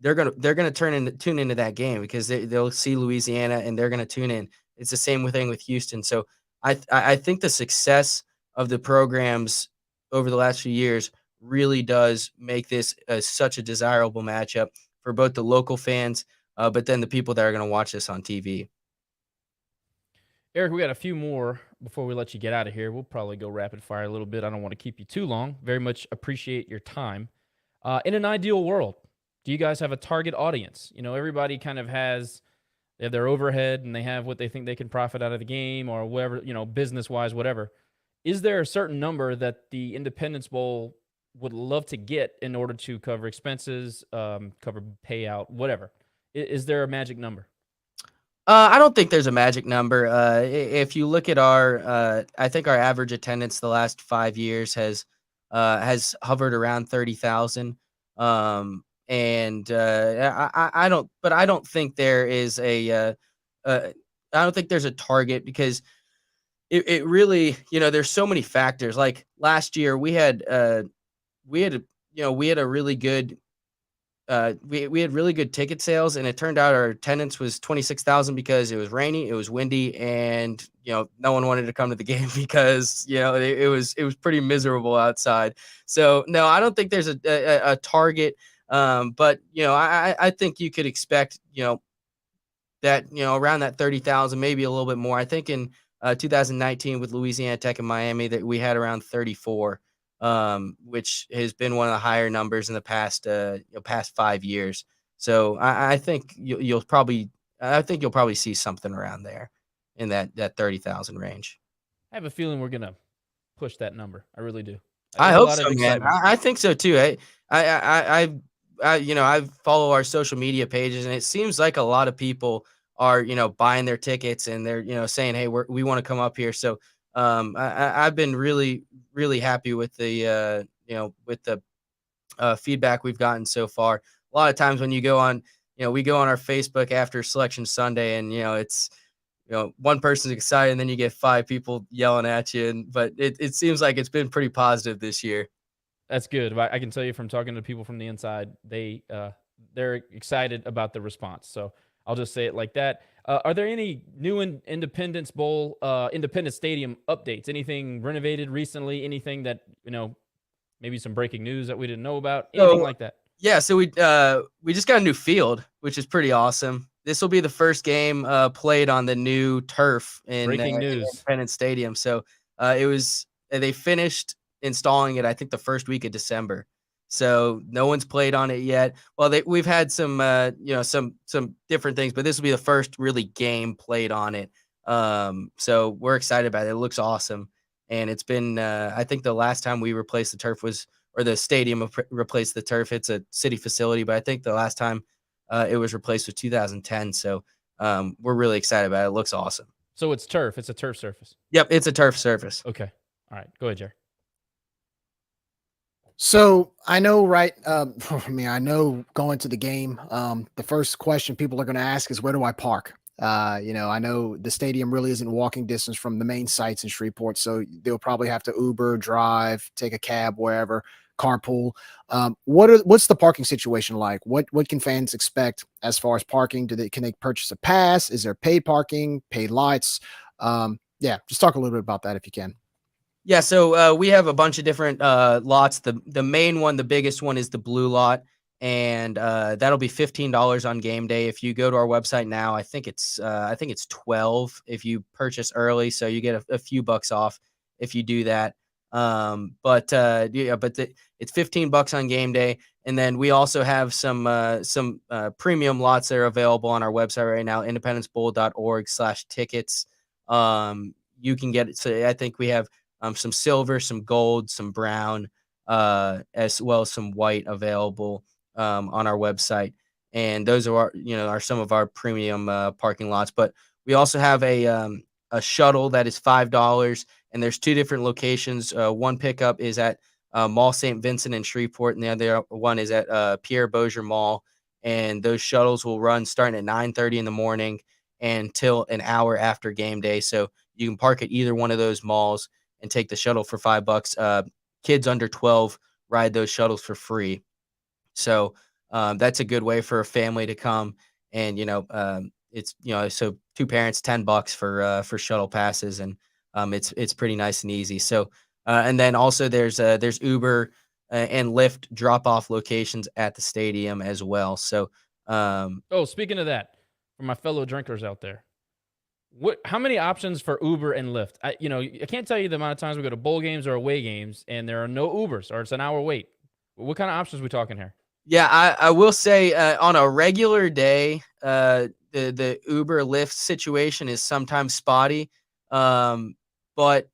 they're gonna tune into that game because they'll see Louisiana and they're gonna tune in. It's the same thing with Houston. So I think the success of the programs over the last few years really does make this such a desirable matchup for both the local fans, but then the people that are going to watch this on TV. Eric, we got a few more before we let you get out of here. We'll probably go rapid fire a little bit. I don't want to keep you too long. Very much appreciate your time. In an ideal world, do you guys have a target audience? Everybody kind of they have their overhead and they have what they think they can profit out of the game or whatever, business-wise, whatever. Is there a certain number that the Independence Bowl would love to get in order to cover expenses, cover payout, whatever? Is there a magic number? I don't think there's a magic number. If you look at I think our average attendance the last 5 years has hovered around 30,000. I don't think there is I don't think there's a target because it really, there's so many factors. Like last year we had a really good we had really good ticket sales, and it turned out our attendance was 26,000 because it was rainy, it was windy, and no one wanted to come to the game because it was pretty miserable outside. So no, I don't think there's a target, but I think you could expect that around that 30,000, maybe a little bit more. I think in 2019 with Louisiana Tech and Miami that we had around 34. Which has been one of the higher numbers in the past 5 years. So I think you'll probably see something around there in that 30,000 range. I have a feeling we're gonna push that number. I really do. I hope so, man. I think so too. I follow our social media pages, and it seems like a lot of people are buying their tickets and they're saying, hey, we want to come up here. So I've been really happy with the feedback we've gotten so far. A lot of times when you go on, we go on our Facebook after Selection Sunday, and it's one person's excited, and then you get 5 people yelling at you. But it seems like it's been pretty positive this year. That's good. I can tell you from talking to people from the inside, they're excited about the response. So I'll just say it like that. Are there any new Independence Bowl, Independence Stadium updates? Anything renovated recently? Anything that, maybe some breaking news that we didn't know about? Anything like that? Yeah, so we just got a new breaking which is pretty awesome. This will be the first game played on the new turf in Independence Stadium. So they finished installing it, I think, the first week of December. So no one's played on it yet. Well, we've had some different things, but this will be the first really game played on it. So we're excited about it. It looks awesome. And it's been, I think the last time we replaced the turf or the stadium replaced the turf. It's a city facility, but I think the last time it was replaced was 2010. So we're really excited about it. It looks awesome. So it's turf. It's a turf surface. Yep, it's a turf surface. Okay. All right. Go ahead, Jerry. So I know, right? I know going to the game, the first question people are going to ask is, where do I park? I know the stadium really isn't walking distance from the main sites in Shreveport, so they'll probably have to Uber, drive, take a cab, wherever, carpool. What's the parking situation like? What can fans expect as far as parking? Can they purchase a pass? Is there paid parking, paid lights? Just talk a little bit about that if you can. Yeah, so we have a bunch of different lots. The main one, the biggest one, is the blue lot, and that'll be $15 on game day. If you go to our website now, I think it's $12 if you purchase early, so you get a few bucks off if you do that. But it's $15 on game day, and then we also have some premium lots that are available on our website right now, independencebowl.org/tickets. You can get it. So I think we have some silver, some gold, some brown, as well as some white available on our website. And those are some of our premium parking lots. But we also have a shuttle that is $5, and there's 2 different locations. One pickup is at Mall St. Vincent in Shreveport, and the other one is at Pierre Bossier Mall. And those shuttles will run starting at 9:30 in the morning until an hour after game day. So you can park at either one of those malls and take the shuttle for $5. Kids under 12 ride those shuttles for free. So that's a good way for a family to come. And it's so two parents, $10 for shuttle passes, and it's pretty nice and easy. So and then also there's Uber and Lyft drop-off locations at the stadium as well. So, speaking of that, for my fellow drinkers out there, how many options for Uber and Lyft? I can't tell you the amount of times we go to bowl games or away games and there are no Ubers or it's an hour wait. What kind of options are we talking here? Yeah, I will say on a regular day, the Uber Lyft situation is sometimes spotty, but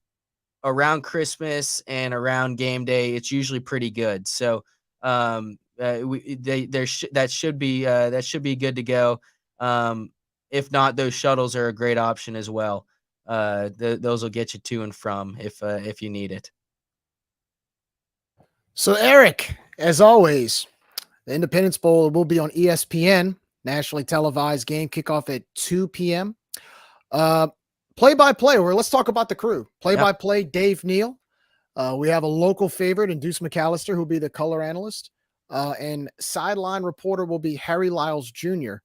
around Christmas and around game day, it's usually pretty good. So that should be good to go. If not, those shuttles are a great option as well. Those will get you to and from if you need it. So Eric, as always, the Independence Bowl will be on ESPN, nationally televised game, kickoff at 2 p.m. Play-by-play, or let's talk about the crew. Play-by-play, Dave Neal. We have a local favorite in Deuce McAllister, who'll be the color analyst. And sideline reporter will be Harry Lyles Jr.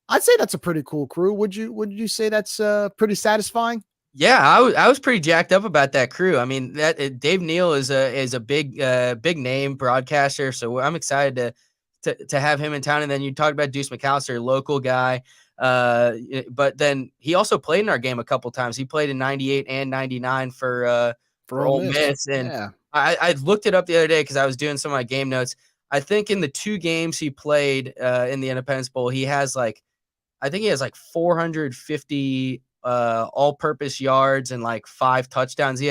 I'd say that's a pretty cool crew. Would you say that's pretty satisfying? Yeah, I was pretty jacked up about that crew. I mean, that Dave Neal is a big name broadcaster, so I'm excited to have him in town. And then you talked about Deuce McAllister, local guy. But then he also played in our game a couple times. He played in 98 and 99 for Ole Miss. And yeah. I looked it up the other day because I was doing some of my game notes. I think in the 2 games he played in the Independence Bowl, he has like 450 all-purpose yards and like 5 touchdowns.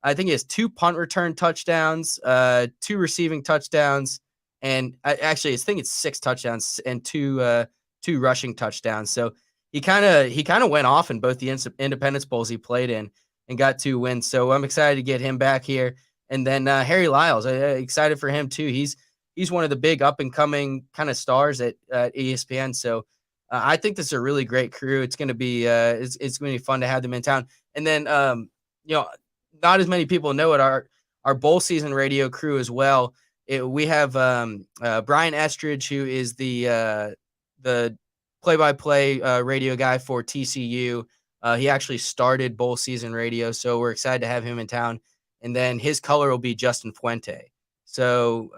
I think he has 2 punt return touchdowns, 2 receiving touchdowns, and I think it's 6 touchdowns and 2 rushing touchdowns. So he kind of went off in both the Independence Bowls he played in and got 2 wins. So I'm excited to get him back here. And then Harry Lyles, excited for him too. He's one of the big up and coming kind of stars at ESPN. So I think this is a really great crew. It's going to be it's going to be fun to have them in town. And then not as many people know it. Our bowl season radio crew as well. We have Brian Estridge, who is the play-by-play radio guy for TCU. He actually started bowl season radio, so we're excited to have him in town. And then his color will be Justin Fuente. So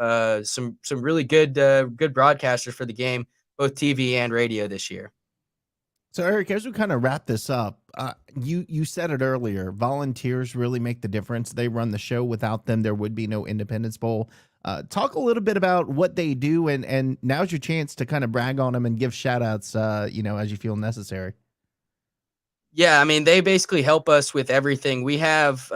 some really good broadcasters for the game, both TV and radio this year. So Eric, as we kind of wrap this up, you said it earlier, volunteers really make the difference. They run the show. Without them, there would be no Independence Bowl. Talk a little bit about what they do, and now's your chance to kind of brag on them and give shout outs, as you feel necessary. Yeah, I mean, they basically help us with everything. We have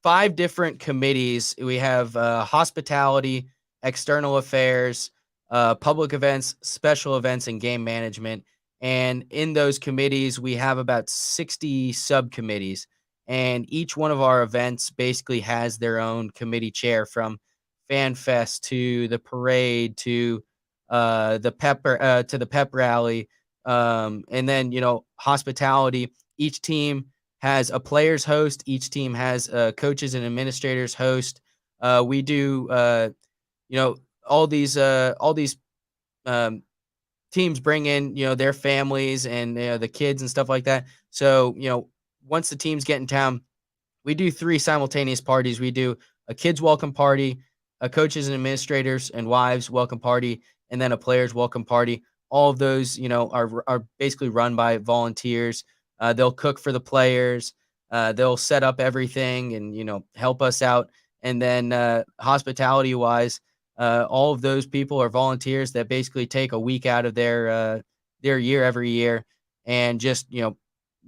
5 different committees. We have hospitality, external affairs, public events, special events, and game management. And in those committees, we have about 60 subcommittees. And each one of our events basically has their own committee chair, from Fan Fest to the parade to the pep rally. And then, hospitality, each team has a players host. Each team has coaches and administrators host. We do, all these teams bring in, their families and the kids and stuff like that. So, once the teams get in town, we do 3 simultaneous parties. We do a kids welcome party, a coaches and administrators and wives welcome party, and then a players welcome party. All of those, are basically run by volunteers. They'll cook for the players. They'll set up everything and, help us out. And then hospitality wise, all of those people are volunteers that basically take a week out of their year every year and just,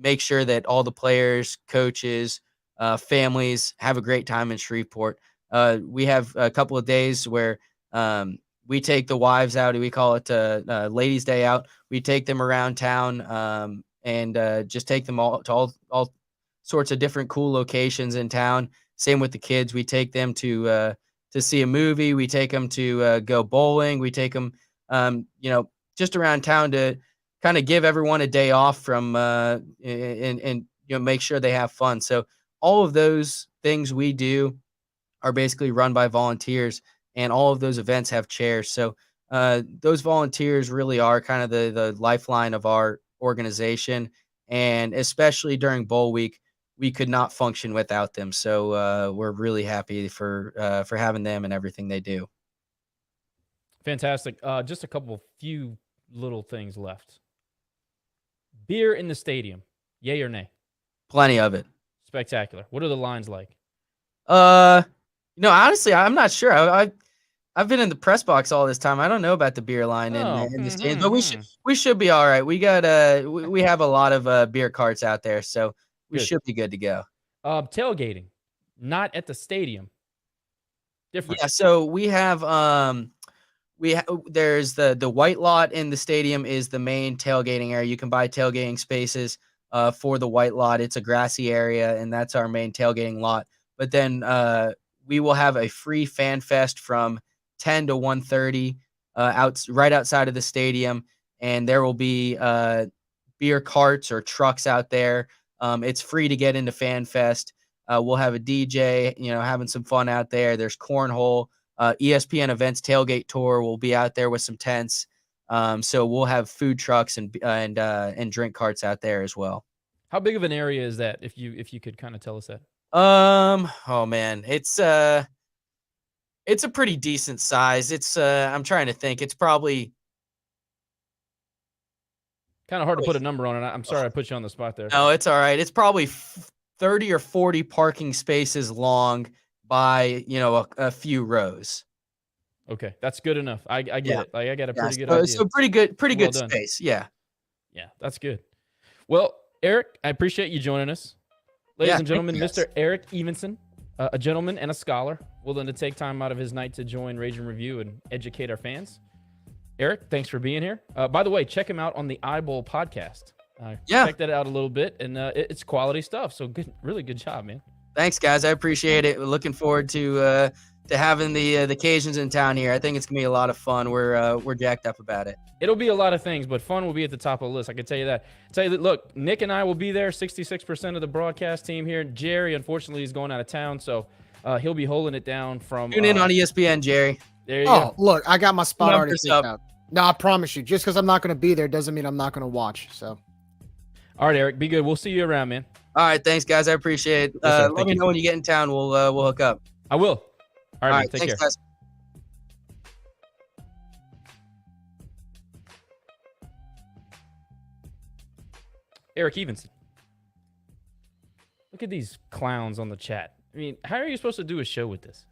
make sure that all the players, coaches, families have a great time in Shreveport. We have a couple of days where we take the wives out. We call it Ladies' Day Out. We take them around town and just take them all to all sorts of different cool locations in town, Same with the kids. We take them to see a movie. We take them to go bowling. We take them, just around town to kind of give everyone a day off from and make sure they have fun. So all of those things we do are basically run by volunteers, and all of those events have chairs. So those volunteers really are kind of the lifeline of our organization, and especially during bowl week, we could not function without them. So we're really happy for having them and everything they do. Fantastic. Just a few little things left. Beer in the stadium, yay or nay? Plenty of it. Spectacular. What are the lines like? Honestly, I'm not sure. I've been in the press box all this time. I don't know about the beer line in the stands, but we should be all right. We got we have a lot of beer carts out there, so we should be good to go. Tailgating, not at the stadium. Different. Yeah, so we have there's the white lot in the stadium is the main tailgating area. You can buy tailgating spaces for the white lot. It's a grassy area, and that's our main tailgating lot. But then we will have a free fan fest from 10 to 1:30 right outside of the stadium, and there will be beer carts or trucks out there. It's free to get into Fan Fest. We'll have a DJ, having some fun out there. There's cornhole. ESPN Events tailgate tour will be out there with some tents. So we'll have food trucks and drink carts out there as well. How big of an area is that? If you could kind of tell us that. Oh man, it's a pretty decent size. It's I'm trying to think. It's probably kind of hard to put a number on it. I'm sorry I put you on the spot there. No, it's all right. It's probably 30 or 40 parking spaces long by, a few rows. Okay, that's good enough. I get it. Like, I got a pretty good idea. So pretty good done. space. Yeah. Yeah, that's good. Well, Eric, I appreciate you joining us. Ladies and gentlemen, Mr. Erik Evenson, a gentleman and a scholar, willing to take time out of his night to join Rage and Review and educate our fans. Eric, thanks for being here. By the way, check him out on the iBowl podcast. Check that out a little bit, and it's quality stuff. So good, really good job, man. Thanks, guys. I appreciate it. We're looking forward to having the Cajuns in town here. I think it's gonna be a lot of fun. We're jacked up about it. It'll be a lot of things, but fun will be at the top of the list. I can tell you that. Look, Nick and I will be there. 66% of the broadcast team here. Jerry, unfortunately, is going out of town, so he'll be holding it down from. Tune in on ESPN, Jerry. There you go. Look, I got my spot already picked out. No, I promise you. Just because I'm not going to be there doesn't mean I'm not going to watch. So. All right, Eric, be good. We'll see you around, man. All right, thanks, guys. I appreciate it. Let me know when you get in town. We'll hook up. I will. All right, man, take thanks, care. Guys. Erik Evenson. Look at these clowns on the chat. I mean, how are you supposed to do a show with this?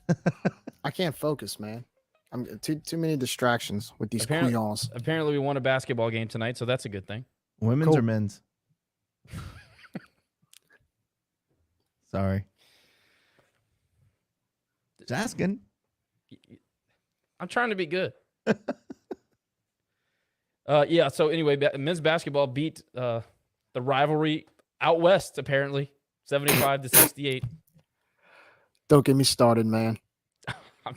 I can't focus, man. I'm too many distractions with these couillons. Apparently, we won a basketball game tonight, so that's a good thing. Women's or men's? Sorry. Just asking. I'm trying to be good. Yeah, so anyway, men's basketball beat the rivalry out west, apparently, 75-68. Don't get me started, man.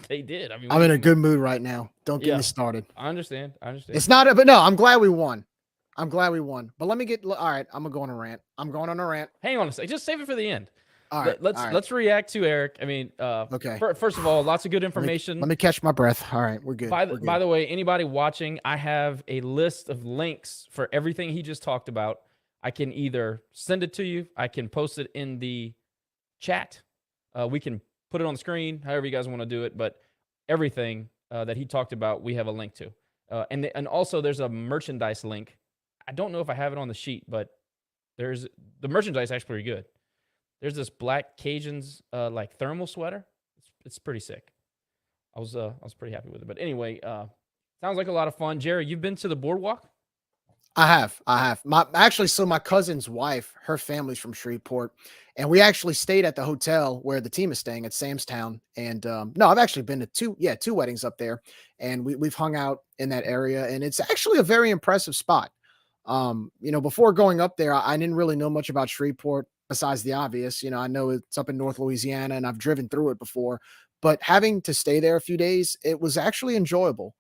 They did. I mean, I'm in a good mood right now. Don't get me started. I understand. It's not, but no, I'm glad we won. But let me get, all right, I'm going to go on a rant. I'm going on a rant. Hang on a second. Just save it for the end. All right. Let's react to Eric. I mean, okay. First of all, lots of good information. Let me catch my breath. All right, we're good. By the way, anybody watching, I have a list of links for everything he just talked about. I can either send it to you, I can post it in the chat. We can put it on the screen, however you guys want to do it. But everything that he talked about, we have a link to. And also there's a merchandise link. I don't know if I have it on the sheet, but the merchandise is actually pretty good. There's this black Cajuns like thermal sweater. It's pretty sick. I was pretty happy with it. But anyway, sounds like a lot of fun. Jerry, you've been to the boardwalk? I have. My cousin's wife, her family's from Shreveport, and we actually stayed at the hotel where the team is staying at Samstown. And no, I've actually been to two weddings up there, and we've hung out in that area, and it's actually a very impressive spot. Before going up there, I didn't really know much about Shreveport. besides the obvious. I know it's up in North Louisiana and I've driven through it before, but having to stay there a few days, it was actually enjoyable.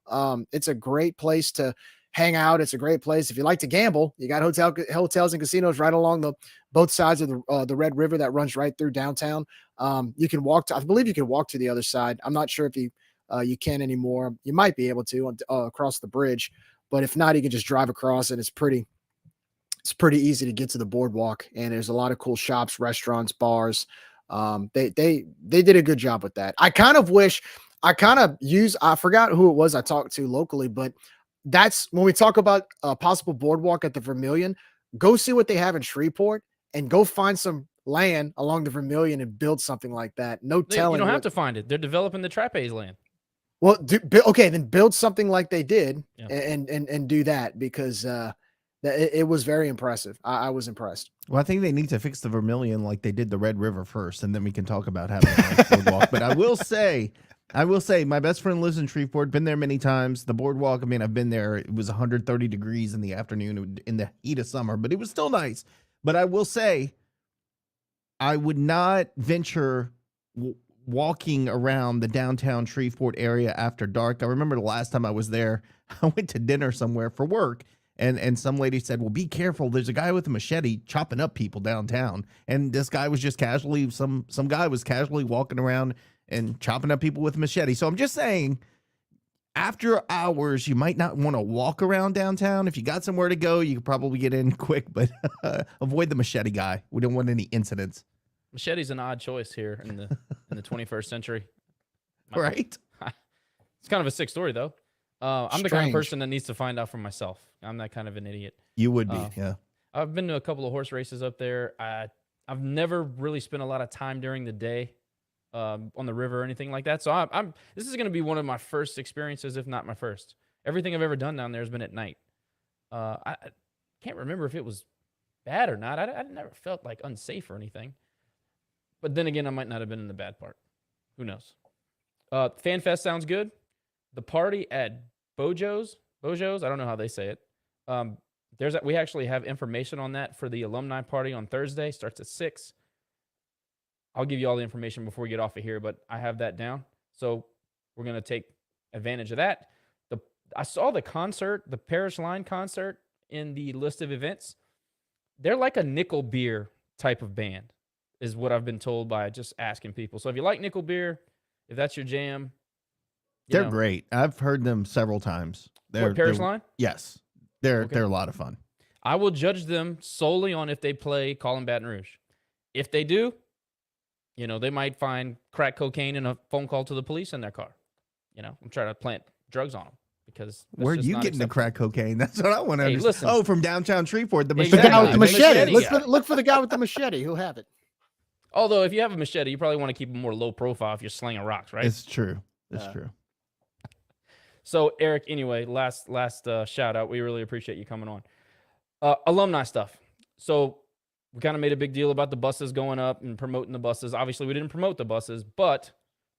It's a great place to hang out. It's a great place. If you like to gamble, you got hotels and casinos right along both sides of the Red River that runs right through downtown. You can I believe you can walk to the other side. I'm not sure if you can anymore. You might be able to across the bridge, but if not, you can just drive across, and it's pretty easy to get to the boardwalk. And there's a lot of cool shops, restaurants, bars. They did a good job with that. I forgot who it was I talked to locally, but that's when we talk about a possible boardwalk at the Vermilion, go see what they have in Shreveport and go find some land along the Vermilion and build something like that. No telling. You don't have to find it. They're developing the trapeze land. Well, okay, then build something like they did and do that, because it was very impressive. I was impressed. Well, I think they need to fix the Vermilion like they did the Red River first, and then we can talk about having a nice boardwalk. But I will say, my best friend lives in Shreveport, been there many times. The boardwalk, I mean, I've been there. It was 130 degrees in the afternoon in the heat of summer, but it was still nice. But I will say, I would not venture walking around the downtown Shreveport area after dark. I remember the last time I was there, I went to dinner somewhere for work, and some lady said, well, be careful. There's a guy with a machete chopping up people downtown. And this guy was just casually, some guy was casually walking around and chopping up people with a machete. So I'm just saying, after hours, you might not want to walk around downtown. If you got somewhere to go, you could probably get in quick, but avoid the machete guy. We don't want any incidents. Machete's an odd choice here in the 21st century. Right? It's kind of a sick story, though. I'm the kind of person that needs to find out for myself. I'm that kind of an idiot. You would be, yeah. I've been to a couple of horse races up there. I've never really spent a lot of time during the day on the river or anything like that. So this is going to be one of my first experiences, if not my first. Everything I've ever done down there has been at night. I can't remember if it was bad or not. I never felt like unsafe or anything. But then again, I might not have been in the bad part. Who knows? Fan Fest sounds good. The party at Bojo's, I don't know how they say it. We actually have information on that for the alumni party on Thursday. Starts at 6. I'll give you all the information before we get off of here, but I have that down. So we're going to take advantage of that. I saw the concert, the Parish Line concert, in the list of events. They're like a nickel beer type of band, is what I've been told by just asking people. So if you like nickel beer, if that's your jam, they're great. I've heard them several times. Parish Line? Yes. They're a lot of fun. I will judge them solely on if they play Call 'em Baton Rouge. If they do, they might find crack cocaine and a phone call to the police in their car. I'm trying to plant drugs on them. Because where are you getting the crack cocaine? That's what I want to understand. Listen. Oh, from downtown Shreveport, the machete. The guy with the machete. Machete Look for the guy with the machete. He'll have it. Although, if you have a machete, you probably want to keep it more low profile if you're slinging rocks, right? It's true. It's true. So, Eric, anyway, last shout out. We really appreciate you coming on. Alumni stuff. So, we kind of made a big deal about the buses going up and promoting the buses. Obviously, we didn't promote the buses, but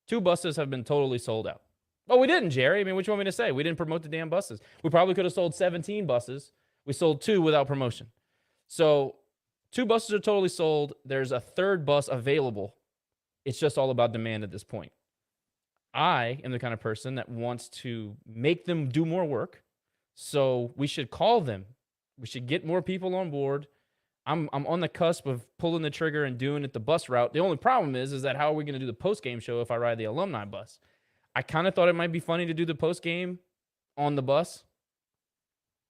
2 buses have been totally sold out. Oh, we didn't, Jerry. I mean, what you want me to say? We didn't promote the damn buses. We probably could have sold 17 buses. We sold 2 without promotion. So 2 buses are totally sold. There's a 3rd bus available. It's just all about demand at this point. I am the kind of person that wants to make them do more work. So we should call them. We should get more people on board. I'm on the cusp of pulling the trigger and doing it the bus route. The only problem is that how are we going to do the post-game show if I ride the alumni bus? I kind of thought it might be funny to do the post game on the bus.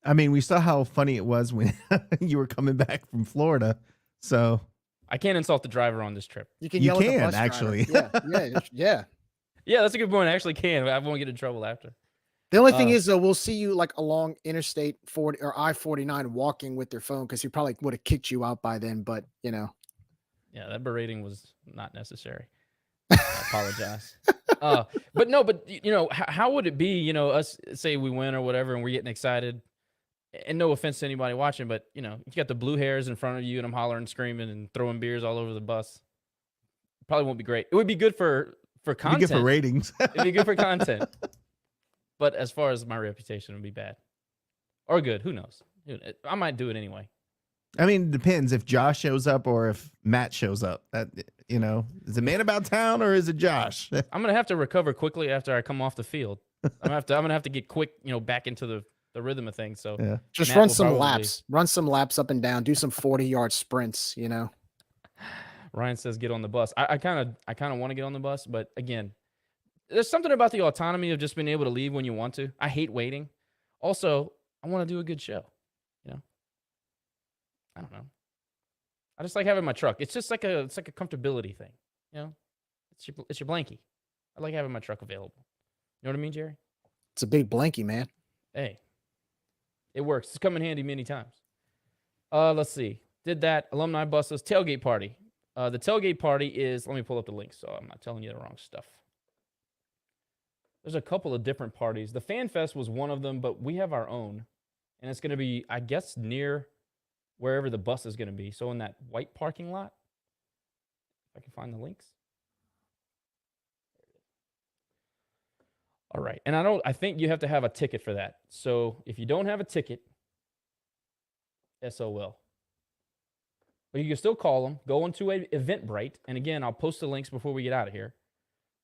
I mean, we saw how funny it was when you were coming back from Florida. So I can't insult the driver on this trip. You can yell at the bus actually. Yeah. Yeah, that's a good point. I actually can. I won't get in trouble after. The only thing is, though, we'll see you like along Interstate 40 or I-49 walking with your phone, because he probably would have kicked you out by then. But Yeah, that berating was not necessary. I apologize. But how would it be, us say we win or whatever and we're getting excited, and no offense to anybody watching, but you got the blue hairs in front of you and I'm hollering, screaming and throwing beers all over the bus. Probably won't be great. It would be good for content. It'd be good for ratings. It'd be good for content. But as far as my reputation, it would be bad or good. Who knows? I might do it anyway. I mean, it depends if Josh shows up or if Matt shows up. That, is it man about town or is it Josh? I'm gonna have to recover quickly after I come off the field. I'm gonna have to get quick, back into the rhythm of things. So Yeah. Just Matt run will some probably- laps. Run some laps up and down. Do some 40-yard sprints, Ryan says get on the bus. I kind of want to get on the bus, but again, there's something about the autonomy of just being able to leave when you want to. I hate waiting. Also, I want to do a good show. I don't know. I just like having my truck. It's just like a comfortability thing. It's your blankie. I like having my truck available. You know what I mean, Jerry? It's a big blankie, man. Hey, it works. It's come in handy many times. Let's see. Did that alumni buses tailgate party. The tailgate party is, let me pull up the link so I'm not telling you the wrong stuff. There's a couple of different parties. The Fan Fest was one of them, but we have our own. And it's going to be, I guess, near wherever the bus is going to be. So in that white parking lot, if I can find the links. All right. And I think you have to have a ticket for that. So if you don't have a ticket, SOL. But you can still call them, go into Eventbrite. And again, I'll post the links before we get out of here.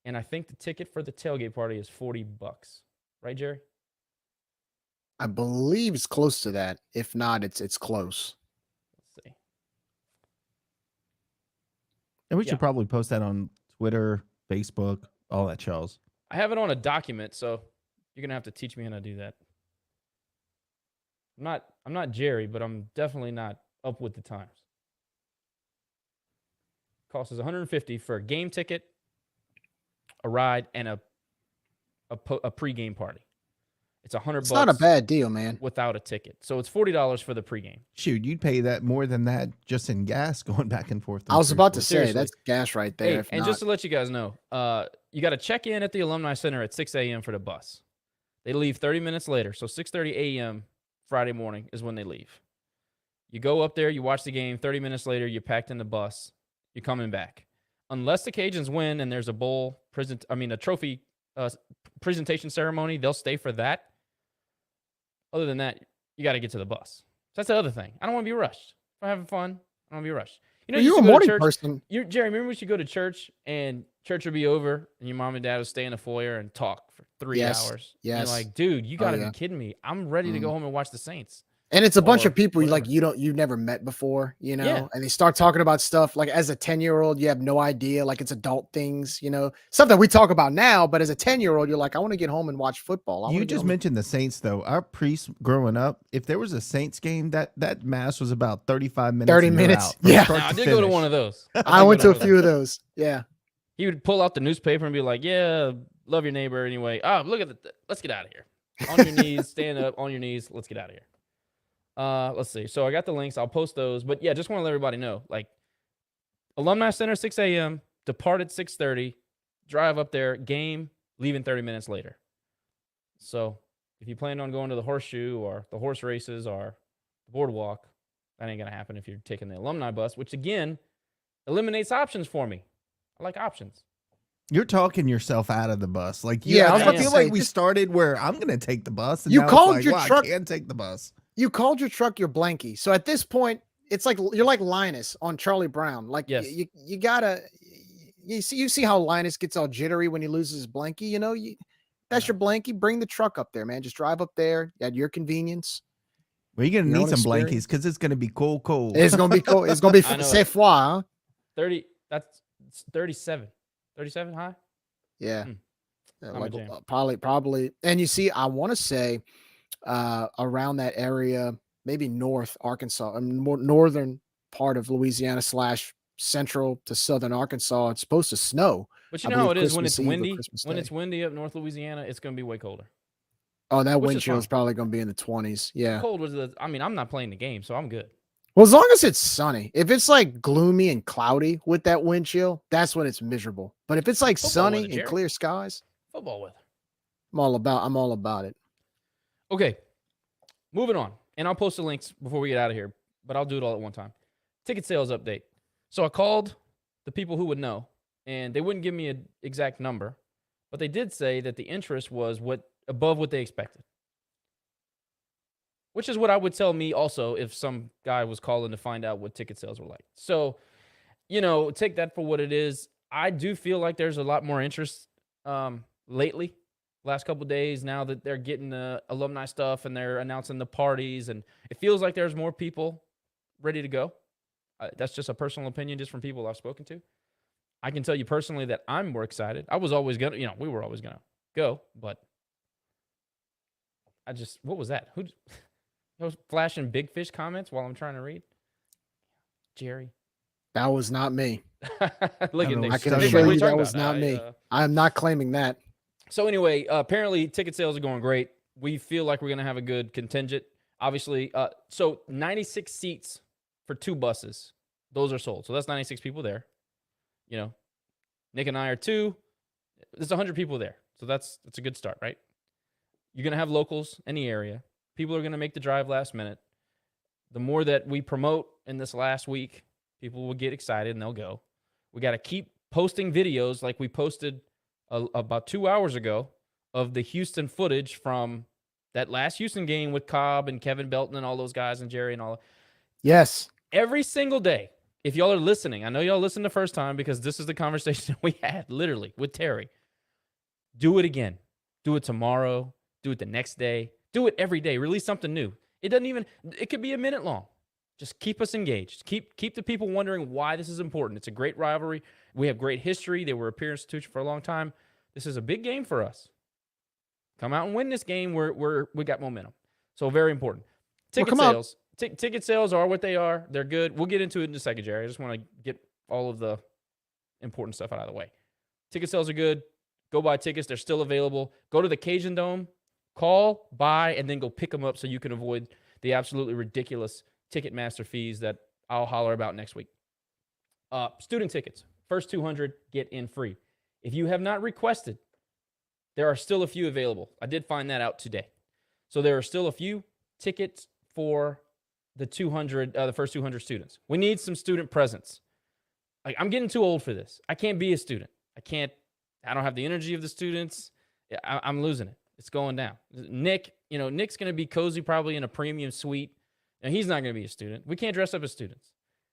And I think the ticket for the tailgate party is $40. Right, Jerry? I believe it's close to that. If not, it's close. Let's see. And we Yeah. should probably post that on Twitter, Facebook, all that shows. I have it on a document, so you're going to have to teach me how to do that. I'm not Jerry, but I'm definitely not up with the times. Cost is $150 for a game ticket, a ride, and a pregame party. It's $100. It's not a bad deal, man. Without a ticket, so it's $40 for the pregame. Shoot, you'd pay that more than that just in gas going back and forth. I was about to say, Seriously. that's gas right there. Hey, if and not. just to let you guys know, you got to check in at the Alumni Center at 6 a.m. for the bus. They leave 30 minutes later, so 6:30 a.m. Friday morning is when they leave. You go up there, you watch the game. 30 minutes later, you're packed in the bus. You're coming back. Unless the Cajuns win and there's a a trophy presentation ceremony, they'll stay for that. Other than that, you got to get to the bus. So that's the other thing. I don't want to be rushed. If I'm having fun, I don't want to be rushed. Are you you used a to go to morning church- person? Jerry, remember we should go to church and church would be over and your mom and dad would stay in the foyer and talk for 3 Yes, hours. yes. And you're like, dude, you got to yeah. be kidding me. I'm ready to go home and watch the Saints. And it's a bunch or of people whatever. you've never met before, Yeah. and they start talking about stuff like as a 10-year-old, you have no idea, like it's adult things, something we talk about now, but as a 10-year-old, you're like, I want to get home and watch football. I You wanna get just home." mentioned the Saints, though. Our priest growing up, if there was a Saints game, that mass was about 35 minutes. 30 and you're minutes. out from Yeah. start Now, I to did go to finish. one of those. I went to a few of those. Yeah. He would pull out the newspaper and be like, yeah, love your neighbor anyway. Oh, look at let's get out of here. On your knees, stand up, on your knees. Let's get out of here. Let's see. So I got the links. I'll post those. But yeah, just want to let everybody know. Like, Alumni Center, 6 a.m., depart at 6:30, drive up there, game, leaving 30 minutes later. So if you plan on going to the horseshoe or the horse races or the boardwalk, that ain't going to happen if you're taking the alumni bus, which again eliminates options for me. I like options. You're talking yourself out of the bus. Like, Yeah, I was about to feel say, like we just- started where I'm going to take the bus. And You now it's called like, your well, truck- I can take the bus. You called your truck your blankie. So at this point, it's like you're like Linus on Charlie Brown. Like Yes. you gotta you see how Linus gets all jittery when he loses his blankie. That's your blankie. Bring the truck up there, man. Just drive up there at your convenience. Well, you're going to Your need own some experience. blankies because it's going to be cold. It's gonna be cool. It's gonna be I know c'est it. froid, huh? 30, that's 37. 37 high? Yeah. Hmm. Yeah, I'm a like, jam. probably. And you see, I want to say around that area, maybe North Arkansas, more northern part of Louisiana / central to southern Arkansas. It's supposed to snow. But you I know how it believe is when Christmas it's Eve or windy. Christmas When Day. it's windy up North Louisiana, it's going to be way colder. Oh, that Which wind is chill is fine. probably going to be in the 20s. Yeah. Cold was I'm not playing the game, so I'm good. Well, as long as it's sunny. If it's like gloomy and cloudy with that wind chill, that's when it's miserable. But if it's like Football sunny weather, and Jerry. clear skies, Football weather. I'm all about it. Okay, moving on. And I'll post the links before we get out of here, but I'll do it all at one time. Ticket sales update. So I called the people who would know, and they wouldn't give me an exact number, but they did say that the interest was above what they expected. which is what I would tell me also if some guy was calling to find out what ticket sales were like. So, take that for what it is. I do feel like there's a lot more interest lately, last couple of days, now that they're getting the alumni stuff and they're announcing the parties, and it feels like there's more people ready to go. That's just a personal opinion just from people I've spoken to. I can tell you personally that I'm more excited. I was always going to, we were always going to go, but what was that? Who was flashing big fish comments while I'm trying to read? Jerry. That was not me. Look at Nick. I can Nick, assure what are you that talking was about? not me. I am not claiming that. So anyway, apparently ticket sales are going great. We feel like we're going to have a good contingent. Obviously, so 96 seats for 2 buses. Those are sold. So that's 96 people there. Nick and I are 2. There's 100 people there. So that's a good start, right? You're going to have locals in the area. People are going to make the drive last minute. The more that we promote in this last week, people will get excited and they'll go. We got to keep posting videos like we posted about 2 hours ago of the Houston footage from that last Houston game with Cobb and Kevin Belton and all those guys and Jerry and all. Yes. Every single day, if y'all are listening, I know y'all listened the first time because this is the conversation we had literally with Terry. Do it again. Do it tomorrow. Do it the next day. Do it every day. Release something new. It could be a minute long. Just keep us engaged. Keep the people wondering why this is important. It's a great rivalry. We have great history. They were a peer institution for a long time. This is a big game for us. Come out and win this game. We got momentum. So very important. Ticket sales. Ticket sales are what they are. They're good. We'll get into it in a second, Jerry. I just want to get all of the important stuff out of the way. Ticket sales are good. Go buy tickets. They're still available. Go to the Cajun Dome. Call, buy, and then go pick them up so you can avoid the absolutely ridiculous Ticketmaster fees that I'll holler about next week. Student tickets. First 200 get in free. If you have not requested, there are still a few available. I did find that out today. So there are still a few tickets for the first 200 students. We need some student presence. I'm getting too old for this. I can't be a student. I don't have the energy of the students. I'm losing it. It's going down. Nick's going to be cozy probably in a premium suite. And he's not going to be a student. We can't dress up as students.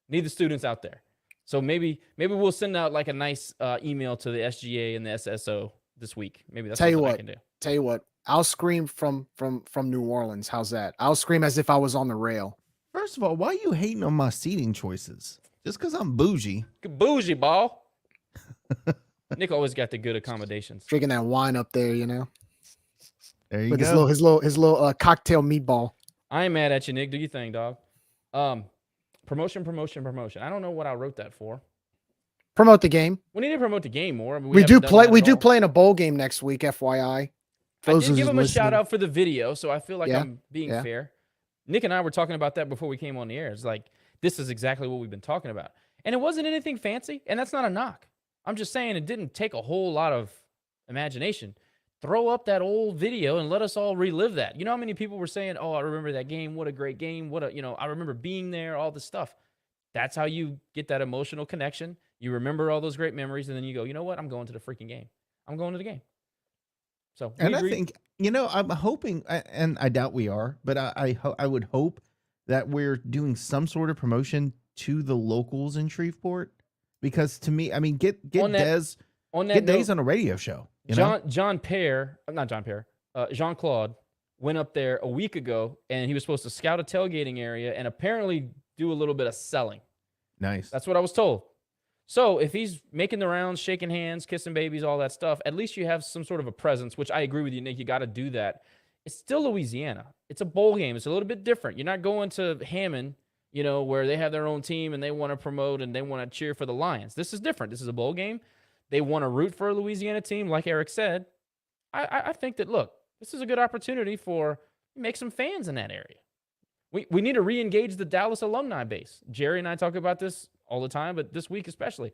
Need the students out there. So maybe we'll send out like a nice email to the SGA and the SSO this week. Maybe that's what I can do. Tell you what, I'll scream from New Orleans. How's that? I'll scream as if I was on the rail. First of all, why are you hating on my seating choices? Just because I'm bougie. Bougie, ball. Nick always got the good accommodations. Drinking that wine up there, There you with go. his little cocktail meatball. I ain't mad at you, Nick. Do your thing, dog. Promotion. I don't know what I wrote that for. Promote the game. We need to promote the game more. I mean, We do haven't done that play. We at do all. play in a bowl game next week. FYI. I did give him a shout out for the video, so I feel like I'm being fair. Nick and I were talking about that before we came on the air. It's like, this is exactly what we've been talking about. And it wasn't anything fancy, and that's not a knock. I'm just saying it didn't take a whole lot of imagination. Throw up that old video and let us all relive that. You know how many people were saying, oh, I remember that game. What a great game. I remember being there, all this stuff. That's how you get that emotional connection. You remember all those great memories, and then you go, you know what? I'm going to the freaking game. I'm going to the game. So, And I think, I'm hoping, and I doubt we are, but I would hope that we're doing some sort of promotion to the locals in Shreveport, because to me, I mean, get Dez on a radio show. Jean-Claude went up there a week ago, and he was supposed to scout a tailgating area and apparently do a little bit of selling. Nice. That's what I was told. So if he's making the rounds, shaking hands, kissing babies, all that stuff, at least you have some sort of a presence, which I agree with you, Nick. You got to do that. It's still Louisiana. It's a bowl game. It's a little bit different. You're not going to Hammond, where they have their own team and they want to promote and they want to cheer for the Lions. This is different. This is a bowl game. They want to root for a Louisiana team, like Eric said. I think that, look, this is a good opportunity for make some fans in that area. We need to re-engage the Dallas alumni base. Jerry and I talk about this all the time, but this week especially.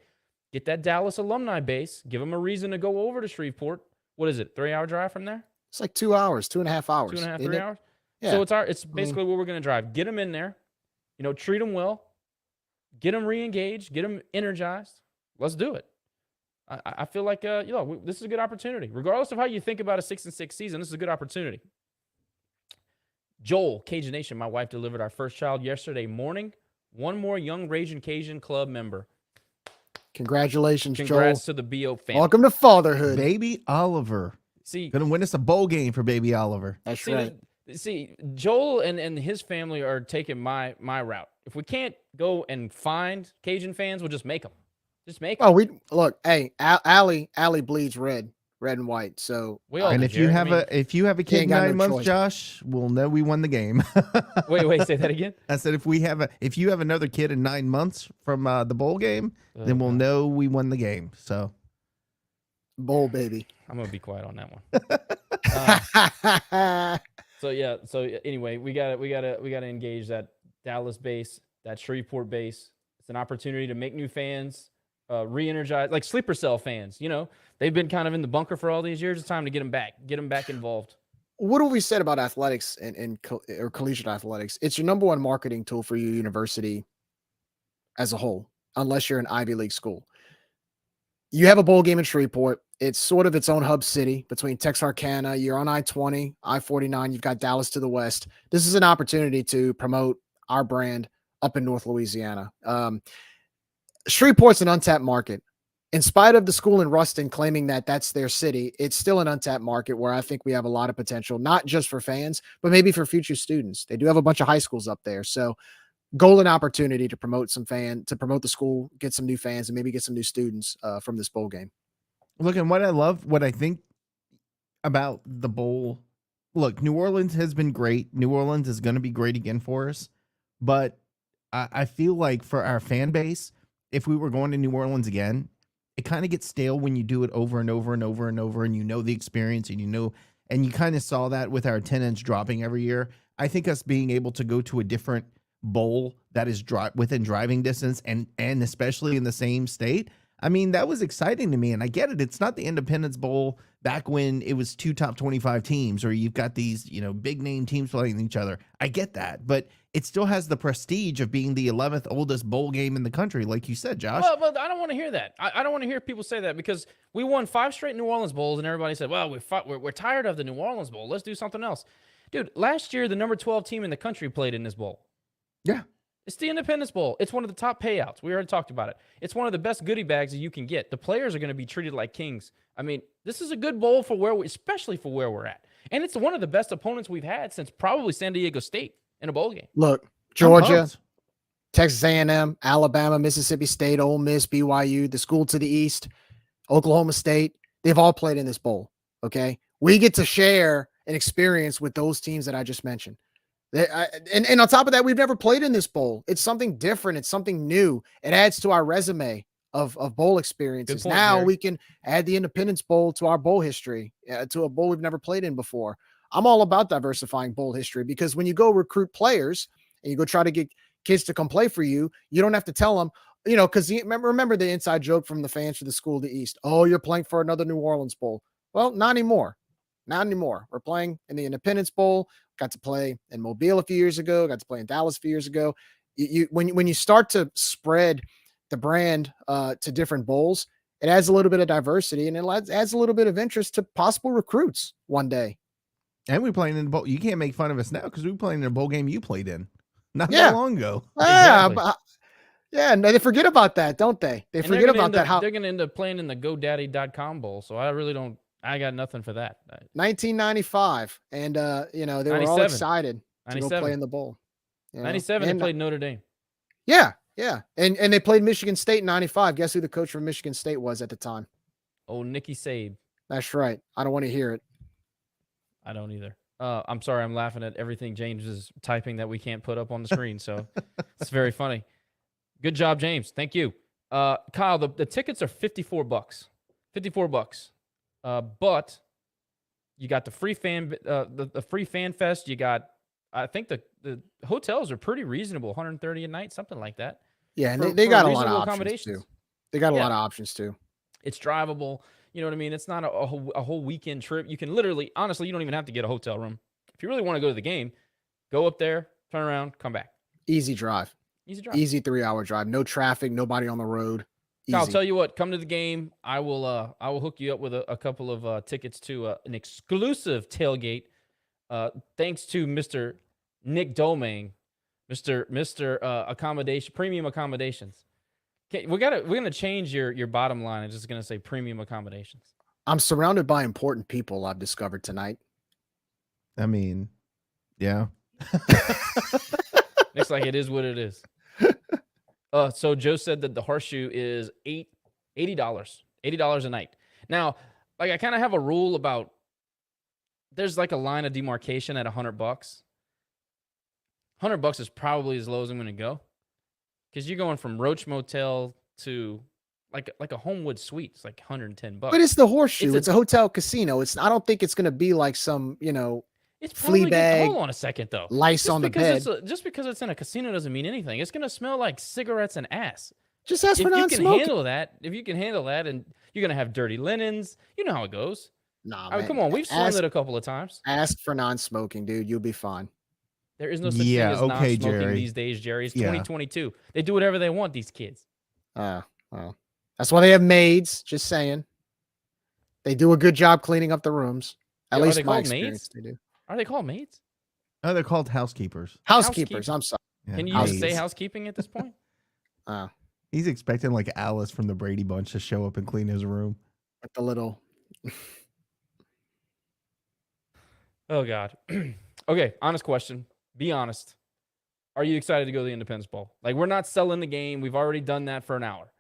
Get that Dallas alumni base. Give them a reason to go over to Shreveport. What is it, 3-hour drive from there? It's like 2 hours, 2.5 hours. 2.5, 3 hours? Yeah. So it's basically where we're going to drive. Get them in there. Treat them well. Get them re-engaged. Get them energized. Let's do it. I feel like this is a good opportunity. Regardless of how you think about a 6-6 season, this is a good opportunity. Joel, Cajun Nation, my wife delivered our first child yesterday morning. One more young Raging Cajun Club member. Congratulations, Congrats Joel. to the BO family. Welcome to fatherhood. Baby Oliver. See, Gonna win us a bowl game for baby Oliver. That's see, right. see, Joel and his family are taking my route. If we can't go and find Cajun fans, we'll just make them. Just make them. Oh, we look. Hey, Allie bleeds red and white. So We all And do, if you Jerry. I have mean, if you have a kid ain't in got 9 no months, choice. Josh, we'll know we won the game. wait, say that again. I said if you have another kid in 9 months from the bowl game, then we'll God. know we won the game. So bowl baby. I'm gonna be quiet on that one. So anyway, we gotta engage that Dallas base, that Shreveport base. It's an opportunity to make new fans, re-energize, like sleeper cell fans. You know, they've been kind of in the bunker for all these years. It's time to get them back involved. What have we said about athletics or collegiate athletics? It's your number one marketing tool for your university as a whole, unless you're an Ivy League school. You have a bowl game in Shreveport. It's sort of its own hub city between Texarkana. You're on I-20, I-49. You've got Dallas to the west. This is an opportunity to promote our brand up in North Louisiana. Shreveport's an untapped market. In spite of the school in Ruston claiming that that's their city, it's still an untapped market where I think we have a lot of potential, not just for fans, but maybe for future students. They do have a bunch of high schools up there. So golden opportunity to promote the school, get some new fans, and maybe get some new students from this bowl game. look, and what I think about the bowl. Look, New Orleans has been great. New Orleans is going to be great again for us. But I feel like for our fan base, if we were going to New Orleans again, it kind of gets stale when you do it over and over and over and over, and you know the experience, and you kind of saw that with our attendance dropping every year. I think us being able to go to a different bowl that is within driving distance and especially in the same state, I mean, that was exciting to me. And I get it. It's not the Independence Bowl back when it was 2 top 25 teams, or you've got these, big name teams playing each other. I get that, but it still has the prestige of being the 11th oldest bowl game in the country, like you said, Josh. Well, but I don't want to hear that. I don't want to hear people say that, because we won 5 straight New Orleans Bowls, and everybody said, well, we're tired of the New Orleans Bowl. Let's do something else. Dude, last year, the number 12 team in the country played in this bowl. Yeah. It's the Independence Bowl. It's one of the top payouts. We already talked about it. It's one of the best goodie bags that you can get. The players are going to be treated like kings. I mean, this is a good bowl especially for where we're at. And it's one of the best opponents we've had since probably San Diego State in a bowl game. Look, Georgia, Texas A&M, Alabama, Mississippi State, Ole Miss, BYU, the school to the east, Oklahoma State, they've all played in this bowl, okay? We get to share an experience with those teams that I just mentioned. And on top of that, we've never played in this bowl. It's something different. It's something new. It adds to our resume of bowl experiences. Point, now Jerry. we can add the Independence Bowl to our bowl history, to a bowl we've never played in before. I'm all about diversifying bowl history, because when you go recruit players and you go try to get kids to come play for you, you don't have to tell them, because remember the inside joke from the fans for the school of the East. Oh, you're playing for another New Orleans Bowl. Well, not anymore. Not anymore. We're playing in the Independence Bowl. Got to play in Mobile a few years ago. Got to play in Dallas a few years ago. When you start to spread the brand to different bowls, it adds a little bit of diversity, and it adds a little bit of interest to possible recruits one day. And we're playing in the bowl. You can't make fun of us now because we're playing in a bowl game you played in not that long ago. Exactly. Yeah, and they forget about that, don't they? They forget about that. They're going to end up playing in the GoDaddy.com Bowl, so I really don't. I got nothing for that. 1995, and they were all 97. excited to go 97. play in the bowl. 97, they played Notre Dame. Yeah, and they played Michigan State in 95. Guess who the coach from Michigan State was at the time? Oh, Nicky Sabe. That's right. I don't want to hear it. I don't either. I'm sorry. I'm laughing at everything James is typing that we can't put up on the screen. So it's very funny. Good job, James. Thank you. Kyle, the tickets are $54. $54. But you got the free the free fan fest. You got, I think the hotels are pretty reasonable, $130 a night, something like that. Yeah, and they got a lot of options accommodations too. They got a lot of options too. It's drivable. You know what I mean? It's not a whole weekend trip. You can literally, honestly, you don't even have to get a hotel room. If you really want to go to the game, go up there, turn around, come back. Easy drive. Easy 3-hour drive. No traffic. Nobody on the road. Easy. I'll tell you what. Come to the game. I will hook you up with a couple of tickets to an exclusive tailgate. Thanks to Mr. Nick Domain, Mr. Accommodation, premium accommodations. Okay, we're gonna change your bottom line. It's just gonna say premium accommodations. I'm surrounded by important people, I've discovered tonight. I mean, yeah. Looks like it is what it is. So Joe said that the horseshoe is $80 a night. Now, like I kind of have a rule about there's like a line of demarcation at $100. $100 is probably as low as I'm going to go, because you're going from Roach Motel to like a Homewood Suite. It's like $110. But it's the horseshoe. It's It's a hotel casino. I don't think it's going to be like some, It's probably Fleabag, hold on a second though. lice on the bed. Just because it's in a casino doesn't mean anything. It's gonna smell like cigarettes and ass. Just ask If for you can non-smoking. handle that, and you're gonna have dirty linens, you know how it goes. Nah, I mean, man. come on, we've slung ask, it a couple of times. ask for non-smoking, dude. You'll be fine. There is no such thing Yeah, as okay, non-smoking Jerry. these days, Jerry. It's Yeah. 2022. They do whatever they want. These kids. Well, that's why they have maids. Just saying. They do a good job cleaning up the rooms. At Yeah, are least they my called experience, maids? they do. Are they called maids? Oh, they're called housekeepers. Housekeepers. I'm sorry. Yeah, Can you even say maids. housekeeping at this point? He's expecting like Alice from the Brady Bunch to show up and clean his room. With the little. Oh God. Okay, honest question. Be honest. Are you excited to go to the Independence Bowl? Like, we're not selling the game. We've already done that for an hour.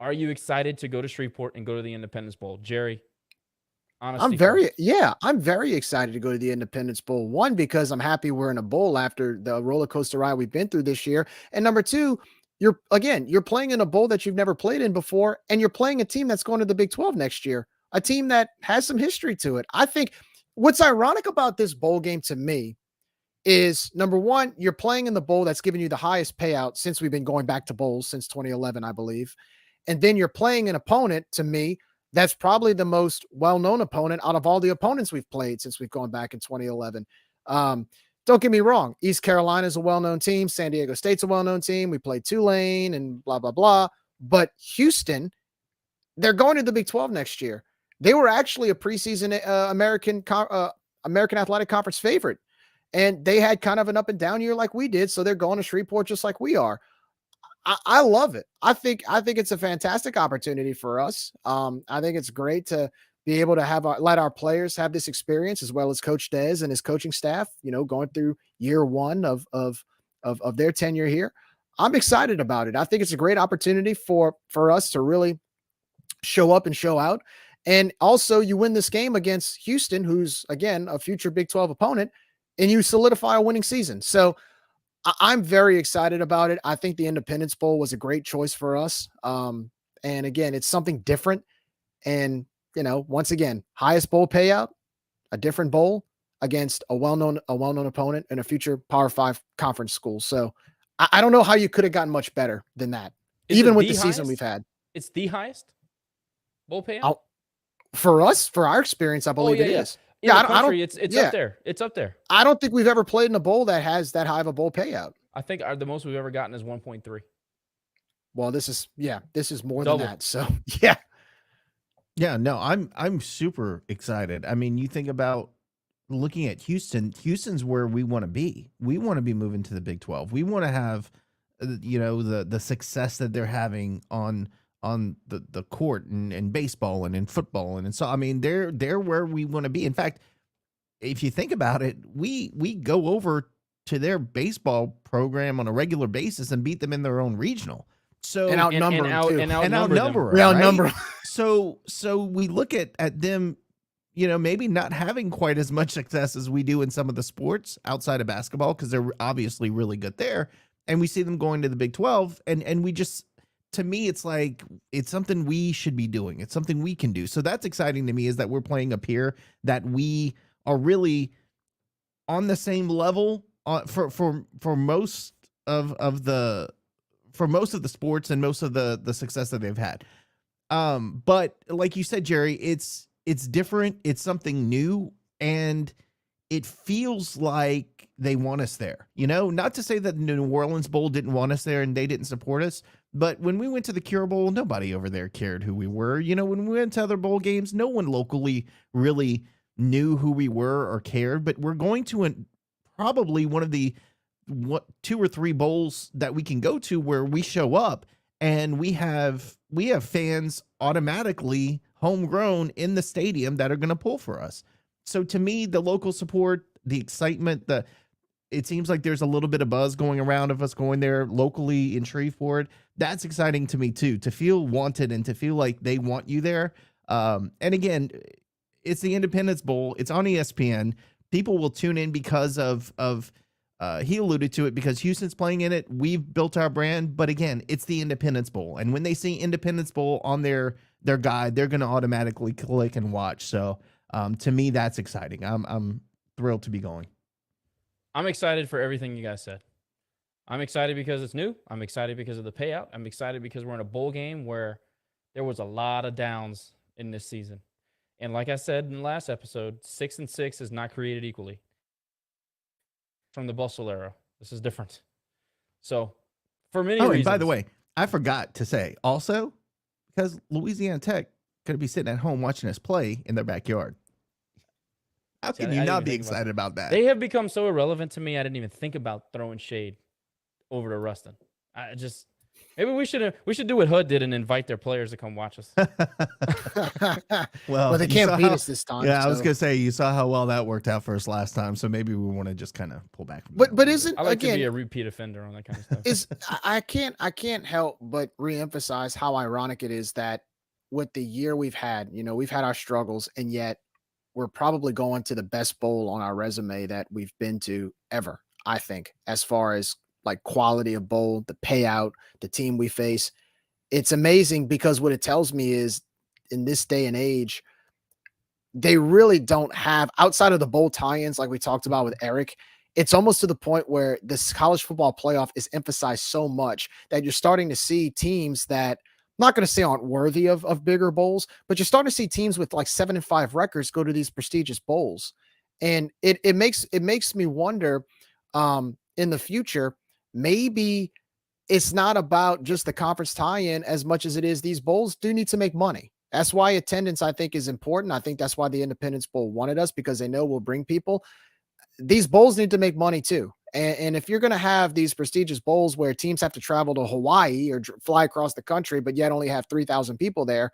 Are you excited to go to Shreveport and go to the Independence Bowl? Jerry, honesty I'm very first. excited to go to the Independence Bowl. One, because I'm happy we're in a bowl after the roller coaster ride we've been through this year. And number two, you're playing in a bowl that you've never played in before, and you're playing a team that's going to the Big 12 next year, a team that has some history to it. I think what's ironic about this bowl game to me is, number one, you're playing in the bowl that's given you the highest payout since we've been going back to bowls since 2011, I believe. And then you're playing an opponent, to me, that's probably the most well-known opponent out of all the opponents we've played since we've gone back in 2011. Don't get me wrong. East Carolina is a well-known team. San Diego State's a well-known team. We played Tulane and blah, blah, blah. But Houston, they're going to the Big 12 next year. They were actually a preseason American Athletic Conference favorite. And they had kind of an up and down year like we did. So they're going to Shreveport just like we are. I love it. I think it's a fantastic opportunity for us. I think it's great to be able to let our players have this experience, as well as Coach Dez and his coaching staff, going through year one of their tenure here. I'm excited about it. I think it's a great opportunity for us to really show up and show out. And also, you win this game against Houston, who's, again, a future Big 12 opponent, and you solidify a winning season. So I'm very excited about it. I think the Independence Bowl was a great choice for us. And again, it's something different. And, once again, highest bowl payout, a different bowl against a well-known opponent in a future Power 5 conference school. So I don't know how you could have gotten much better than that, even with the season we've had. It's the highest bowl payout? For us, for our experience, I believe it is. In the country, it's up there. It's up there. I don't think we've ever played in a bowl that has that high of a bowl payout. I think the most we've ever gotten is 1.3. Well, this is more Double. than that. So yeah. Yeah, no, I'm super excited. I mean, you think about looking at Houston. Houston's where we want to be. We want to be moving to the Big 12. We want to have, the success that they're having on the court and in baseball and in football and so. I mean, they're where we want to be. In fact, if you think about it, we go over to their baseball program on a regular basis and beat them in their own regional. So and outnumber them. We outnumber. So we look at them, maybe not having quite as much success as we do in some of the sports outside of basketball, because they're obviously really good there. And we see them going to the Big 12, and we just, to me, it's like, it's something we should be doing. It's something we can do. So that's exciting to me, is that we're playing up here, that we are really on the same level for most of the sports and most of the success that they've had. But like you said, Jerry, it's different. It's something new, and it feels like they want us there. Not to say that the New Orleans Bowl didn't want us there and they didn't support us, but when we went to the Cure Bowl, nobody over there cared who we were. When we went to other bowl games, no one locally really knew who we were or cared. But we're going to probably one of the 2 or 3 bowls that we can go to where we show up and we have fans automatically homegrown in the stadium that are going to pull for us. So to me, the local support, the excitement, it seems like there's a little bit of buzz going around of us going there locally in Shreveport. That's exciting to me too, to feel wanted and to feel like they want you there. And again, it's the Independence Bowl. It's on ESPN. People will tune in because of he alluded to it, because Houston's playing in it. We've built our brand, but again, it's the Independence Bowl. And when they see Independence Bowl on their guide, they're going to automatically click and watch. So to me, that's exciting. I'm thrilled to be going. I'm excited for everything you guys said. I'm excited because it's new. I'm excited because of the payout. I'm excited because we're in a bowl game where there was a lot of downs in this season. And like I said in the last episode, 6 and 6 is not created equally. From the Bustle era, this is different. So for many reasons. And by the way, I forgot to say also, because Louisiana Tech could be sitting at home watching us play in their backyard. How can you not be excited about that? They have become so irrelevant to me. I didn't even think about throwing shade over to Ruston. Maybe we should do what HUD did and invite their players to come watch us. Well, they can't beat us this time. Yeah, I was gonna say, you saw how well that worked out for us last time, so maybe we want to just kind of pull back. But isn't, I like again, to be a repeat offender on that kind of stuff. I can't help but reemphasize how ironic it is that with the year we've had, we've had our struggles, and yet we're probably going to the best bowl on our resume that we've been to ever, I think, as far as like quality of bowl, the payout, the team we face. It's amazing, because what it tells me is, in this day and age, they really don't have, outside of the bowl tie-ins like we talked about with Erik, it's almost to the point where this college football playoff is emphasized so much that you're starting to see teams that, I'm not going to say aren't worthy of bigger bowls, but you're starting to see teams with like 7-5 records go to these prestigious bowls. And it makes me wonder, in the future, maybe it's not about just the conference tie-in as much as it is these bowls do need to make money. That's why attendance, I think, is important. I think that's why the Independence Bowl wanted us, because they know we'll bring people. These bowls need to make money too. And if you're going to have these prestigious bowls where teams have to travel to Hawaii or fly across the country, but yet only have 3,000 people there,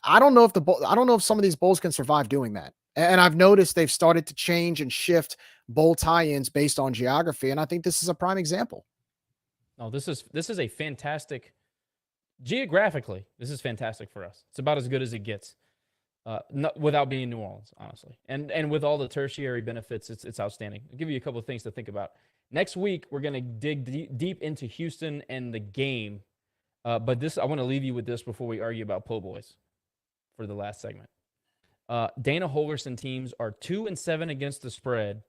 I don't know if some of these bowls can survive doing that. And I've noticed they've started to change and shift bowl tie-ins based on geography, and I think this is a prime example. No, this is a fantastic, geographically, this is fantastic for us. It's about as good as it gets, without being New Orleans, honestly. And with all the tertiary benefits, it's outstanding. I'll give you a couple of things to think about. Next week, we're going to dig deep into Houston and the game. But I want to leave you with this before we argue about Po' Boys for the last segment. Dana Holgorsen teams are 2-7 against the spread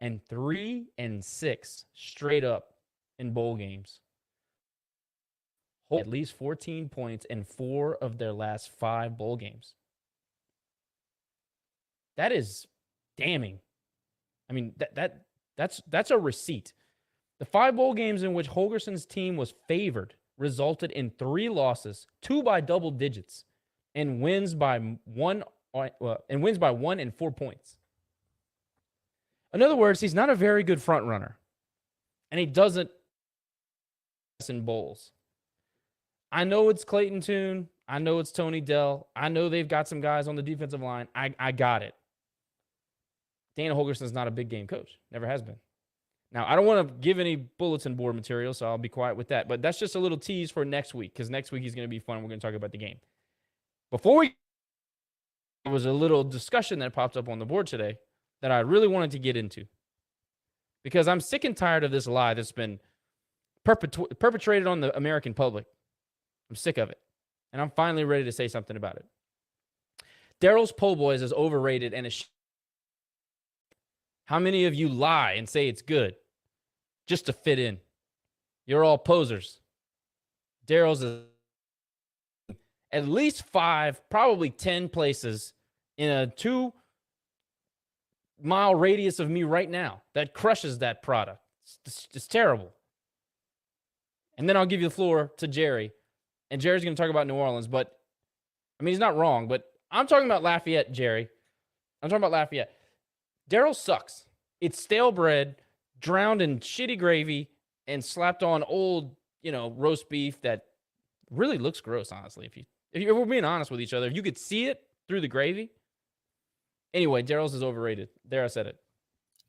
and 3-6 straight up in bowl games. At least 14 points in 4 of their last 5 bowl games. That is damning. I mean, that's a receipt. The 5 bowl games in which Holgorsen's team was favored resulted in 3 losses, 2 by double digits, and wins by 1 and 4 points. In other words, he's not a very good front runner, and he doesn't in bowls. I know it's Clayton Tune. I know it's Tony Dell. I know they've got some guys on the defensive line. I got it. Dana Holgorsen's not a big game coach. Never has been. Now, I don't want to give any bulletin board material, so I'll be quiet with that. But that's just a little tease for next week, because next week he's going to be fun. We're going to talk about the game. There was a little discussion that popped up on the board today that I really wanted to get into, because I'm sick and tired of this lie that's been perpetrated on the American public. I'm sick of it, and I'm finally ready to say something about it. Daryl's Po' Boys is overrated and is. How many of you lie and say it's good just to fit in? You're all posers. Daryl's is at least 5, probably 10 places in a 2-mile radius of me right now that crushes that product. It's terrible. And then I'll give you the floor to Jerry. And Jerry's going to talk about New Orleans, but I mean, he's not wrong, but I'm talking about Lafayette, Jerry. I'm talking about Lafayette. Daryl sucks. It's stale bread drowned in shitty gravy and slapped on old, roast beef that really looks gross, honestly. If we're being honest with each other, if you could see it through the gravy. Anyway, Daryl's is overrated. There, I said it.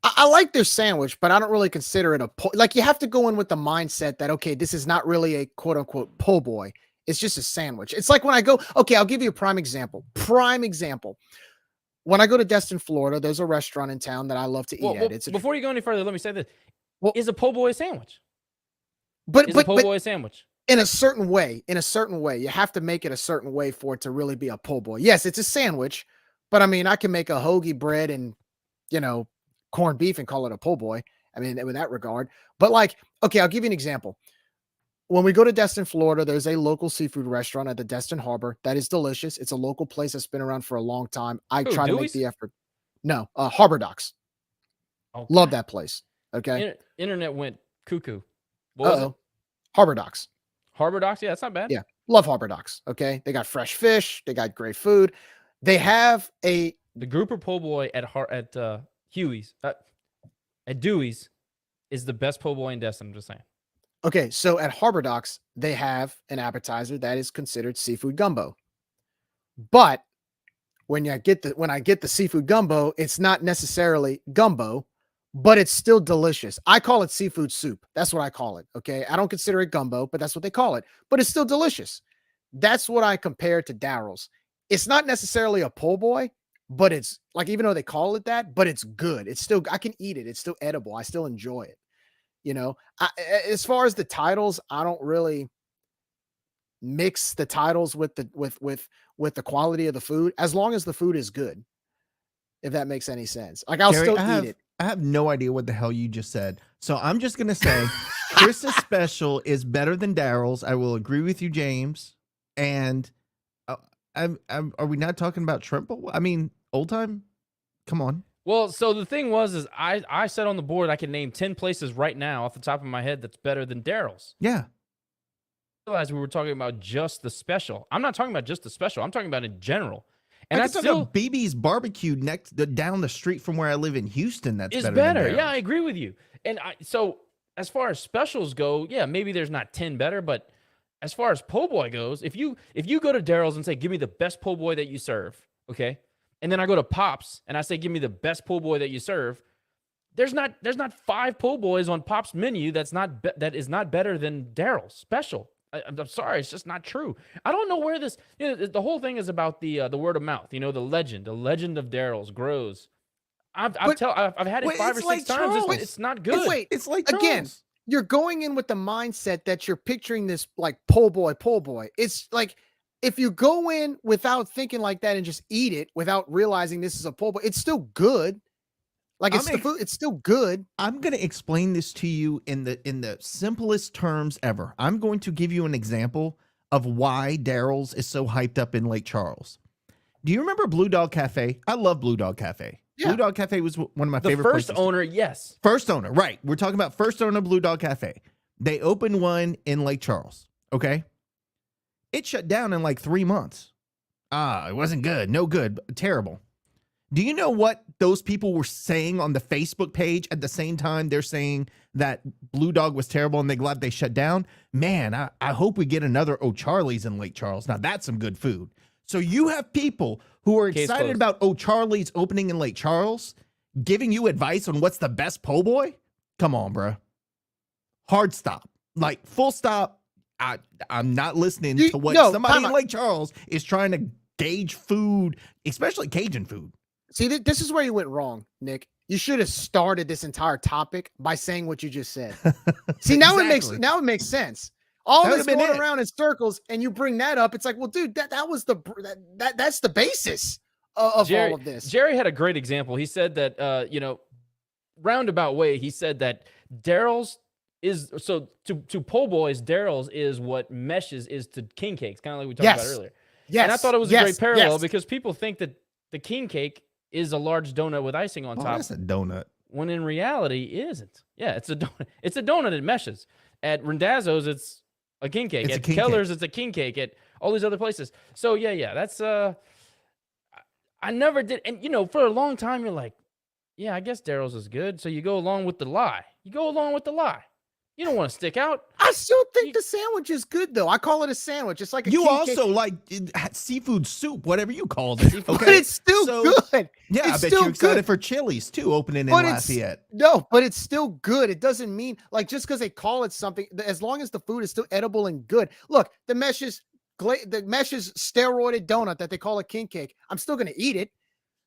I like their sandwich, but I don't really consider it like you have to go in with the mindset that, okay, this is not really a quote unquote po' boy. It's just a sandwich. It's like when I go, okay, I'll give you a prime example. When I go to Destin, Florida, there's a restaurant in town that I love to eat at. Before you go any further, let me say this. Is a po' boy a sandwich? But a po' boy a sandwich? In a certain way, you have to make it a certain way for it to really be a po' boy. Yes, it's a sandwich, but I mean, I can make a hoagie bread and, corned beef and call it a po' boy. I mean, in that regard, but like, okay, I'll give you an example. When we go to Destin, Florida, there's a local seafood restaurant at the Destin Harbor that is delicious. It's a local place that's been around for a long time. I try to make the effort. No, Harbor Docks. Okay. Love that place. Okay. Internet went cuckoo. What was it? Harbor Docks. Harbor Docks? Yeah, that's not bad. Yeah. Love Harbor Docks. Okay. They got fresh fish. They got great food. They have the grouper po' boy at Huey's, at Dewey's is the best po' boy in Destin. I'm just saying. Okay, so at Harbor Docks, they have an appetizer that is considered seafood gumbo. But when I get the seafood gumbo, it's not necessarily gumbo, but it's still delicious. I call it seafood soup. That's what I call it. Okay, I don't consider it gumbo, but that's what they call it. But it's still delicious. That's what I compare to Daryl's. It's not necessarily a po' boy, but it's like, even though they call it that, but it's good. It's still, I can eat it. It's still edible. I still enjoy it. As far as the titles, I don't really mix the titles with the quality of the food, as long as the food is good. If that makes any sense. Like, I'll still eat it. I have no idea what the hell you just said. So I'm just going to say Chris's special is better than Daryl's. I will agree with you, James. And are we not talking about shrimp bowl? I mean, old time? Come on. Well, so the thing is I said on the board I can name 10 places right now off the top of my head that's better than Daryl's. Yeah. I realized we were talking about just the special. I'm not talking about just the special. I'm talking about in general. And I can talk about BB's Barbecue down the street from where I live in Houston. That's better. Yeah, I agree with you. And so as far as specials go, yeah, maybe there's not 10 better, but as far as po' boy goes, if you go to Daryl's and say, give me the best po' boy that you serve, okay? And then I go to Pop's and I say, give me the best po' boy that you serve. There's not 5 po' boys on Pop's menu that is not better than Daryl's special. I'm sorry, it's just not true. I don't know where this. The whole thing is about the word of mouth. The legend of Daryl's grows. I've had it 5 or 6 times. It's not good. It's like again. Charles. You're going in with the mindset that you're picturing this like po' boy. It's like, if you go in without thinking like that and just eat it without realizing this is a po' boy, it's still good. Like, it's the food, it's still good. I'm going to explain this to you in the simplest terms ever. I'm going to give you an example of why Daryl's is so hyped up in Lake Charles. Do you remember Blue Dog Cafe? I love Blue Dog Cafe. Yeah. Blue Dog Cafe was one of my favorite places. The first owner, yes. First owner, right. We're talking about first owner Blue Dog Cafe. They opened one in Lake Charles, okay? It shut down in like 3 months. It wasn't good. No good. Terrible. Do you know what those people were saying on the Facebook page at the same time they're saying that Blue Dog was terrible and they're glad they shut down? Man, I hope we get another O'Charlie's in Lake Charles. Now, that's some good food. So you have people who are excited about O'Charlie's opening in Lake Charles giving you advice on what's the best po' boy? Come on, bro. Hard stop. Like, full stop. I'm not listening to what somebody in Lake Charles is trying to gauge food, especially Cajun food. See, this is where you went wrong, Nick. You should have started this entire topic by saying what you just said. See, now exactly. It makes sense. All this going around in circles, and you bring that up. It's like, well, dude, that's the basis of all of this. Jerry had a great example. He said that roundabout way. He said that Daryl's is to po' boys. Daryl's is what meshes is to king cakes, kind of like we talked about earlier. Yes, and I thought it was a great parallel because people think that the king cake is a large donut with icing on top. That's a donut. When in reality, it isn't. Yeah, it's a donut. It's a donut that meshes. At Rendazzo's, it's a king cake. At Keller's, it's a king cake. At all these other places. So yeah, that's I never did. And for a long time, you're like, yeah, I guess Daryl's is good. So you go along with the lie. You go along with the lie. You don't want to stick out. I still think the sandwich is good, though. I call it a sandwich. It's like a You king also cake. like seafood soup, whatever you called it. But Okay, it's still good. Yeah, I It's bet still you're excited good. for Chili's too, opening in But it's Lafayette. no, but it's still good. It doesn't mean like just because they call it something, as long as the food is still edible and good. Look, the mesh is steroided donut that they call a king cake. I'm still gonna eat it.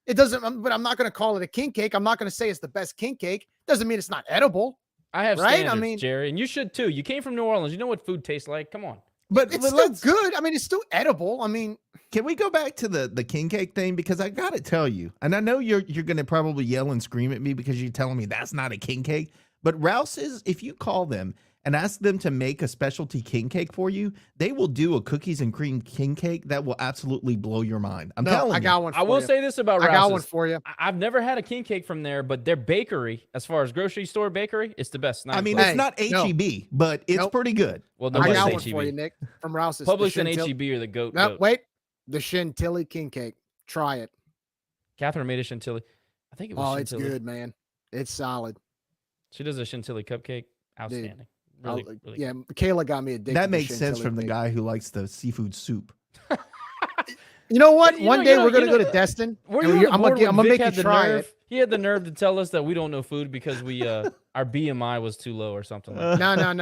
It doesn't, but I'm not gonna call it a king cake. I'm not gonna say it's the best king cake. Doesn't mean it's not edible. I have Right? I standards, mean- Jerry, and you should too. You came from New Orleans. You know what food tastes like. Come on. But It's still let's good. I mean, it's still edible. I mean, can we go back to the king cake thing? Because I gotta tell you, and I know you're gonna probably yell and scream at me because you're telling me that's not a king cake. But Rouse's, if you call them and ask them to make a specialty king cake for you, they will do a cookies and cream king cake that will absolutely blow your mind. I'm no, telling you. I got one. For I will you. say this about I got one Rouse's. for you. I've never had a king cake from there, but their bakery, as far as grocery store bakery, it's the best. I mean, Hey, it's not no. HEB, but it's Nope. pretty good. Well, I nobody's got one HEB. for you, Nick, from Rouse's. The Publix and Chantilly- HEB are the goat. No, goat. wait. The Chantilly king cake. Try it. Catherine made a chantilly. I think it was Oh, it's chantilly. good, man. It's solid. She does a chantilly cupcake. Outstanding. Really, I'll- really yeah, Kayla got me addicted. That to makes sense Chantilly from the cake. guy who likes the seafood soup. You know what? You One know- day you know- we're gonna you go know- to Destin. Were and you on we- the I'm board gonna when make Vic you had the try nerve? it. He had the nerve to tell us that we don't know food because we our BMI was too low or something. Like that.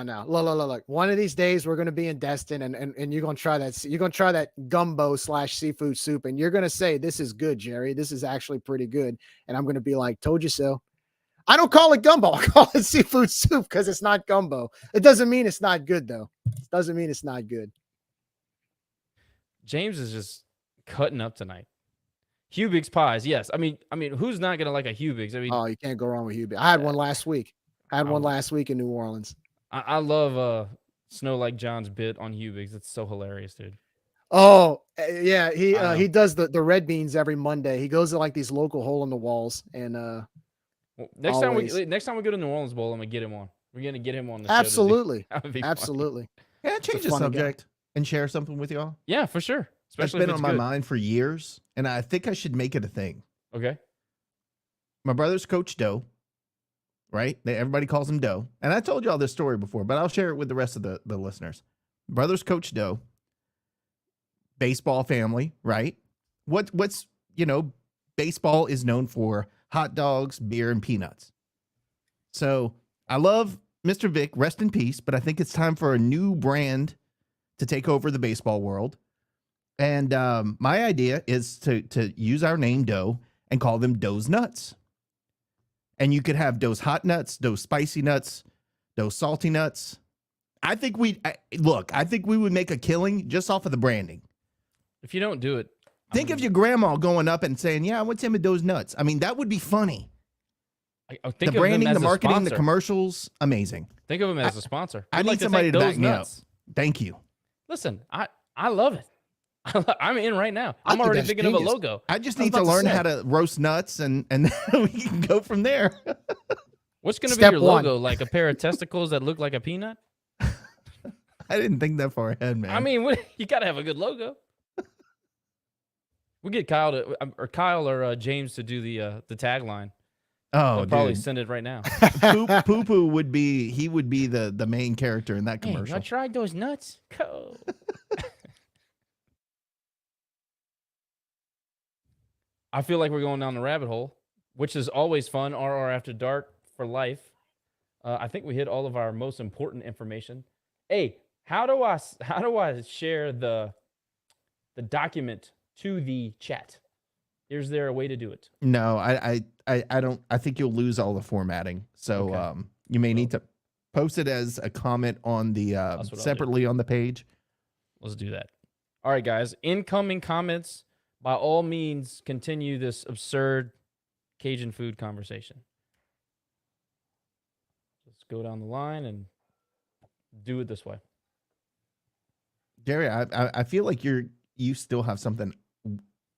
No. Look. One of these days we're gonna be in Destin, and you're gonna try that. You're gonna try that gumbo / seafood soup, and you're gonna say, "This is good, Jerry. This is actually pretty good." And I'm gonna be like, "Told you so." I don't call it gumbo. I call it seafood soup because it's not gumbo. It doesn't mean it's not good, though. It doesn't mean it's not good. James is just cutting up tonight. Hubig's pies, yes. I mean, who's not gonna like a Hubig's? I mean, Oh, you can't go wrong with Hubie. I had one last week. I had one last week in New Orleans. I love Snow Like John's bit on Hubig's. It's so hilarious, dude. Oh, yeah. I know. He does the red beans every Monday. He goes to like these local hole in the walls and Well, next Always. time we go to New Orleans Bowl, I'm gonna get him on. We're gonna get him on the show. to do- absolutely, That would be funny. absolutely. Can I change the funny guy. subject and share something with y'all? Yeah, for sure. That's Especially been if on it's my good. mind for years, and I think I should make it a thing. Okay. My brother's Coach Doe, right? Everybody calls him Doe. And I told y'all this story before, but I'll share it with the rest of the listeners. Brother's Coach Doe, baseball family, right? What's baseball is known for hot dogs, beer, and peanuts. So I love Mr. Vic, rest in peace, but I think it's time for a new brand to take over the baseball world. And my idea is to use our name Doe and call them Doe's Nuts. And you could have Doe's hot nuts, Doe's spicy nuts, Doe's salty nuts. I think we would make a killing just off of the branding. If you don't do it, Think of your grandma going up and saying, "Yeah, I want some of Doe's nuts." I mean, that would be funny. I think The of them branding, as the a marketing, the sponsor. commercials, amazing. Think of him as a sponsor. I I'd need like somebody thank to back those me up. nuts. Thank you. Listen, I love it. I'm in right now. I I'm think already that's thinking of genius. a logo. I just I was need to about to learn say. how to roast nuts, and then we can go from there. What's going to be Step your one. logo? Like a pair of testicles that look like a peanut? I didn't think that far ahead, man. I mean, you got to have a good logo. We'll get Kyle or James to do the tagline. oh, They'll probably dude. send it right now. Poo Poo would be the main character in that Hey, commercial. I tried those nuts. Go. I feel like we're going down the rabbit hole, which is always fun. RR After Dark for life. I think we hit all of our most important information. Hey, how do I share the document to the chat? Is there a way to do it? No, I don't. I think you'll lose all the formatting. So Okay. you may need to post it as a comment on the what I'll do. separately on the page. Let's do that. All right, guys. Incoming comments. By all means, continue this absurd Cajun food conversation. Let's go down the line and do it this way. Jerry, I feel like you still have something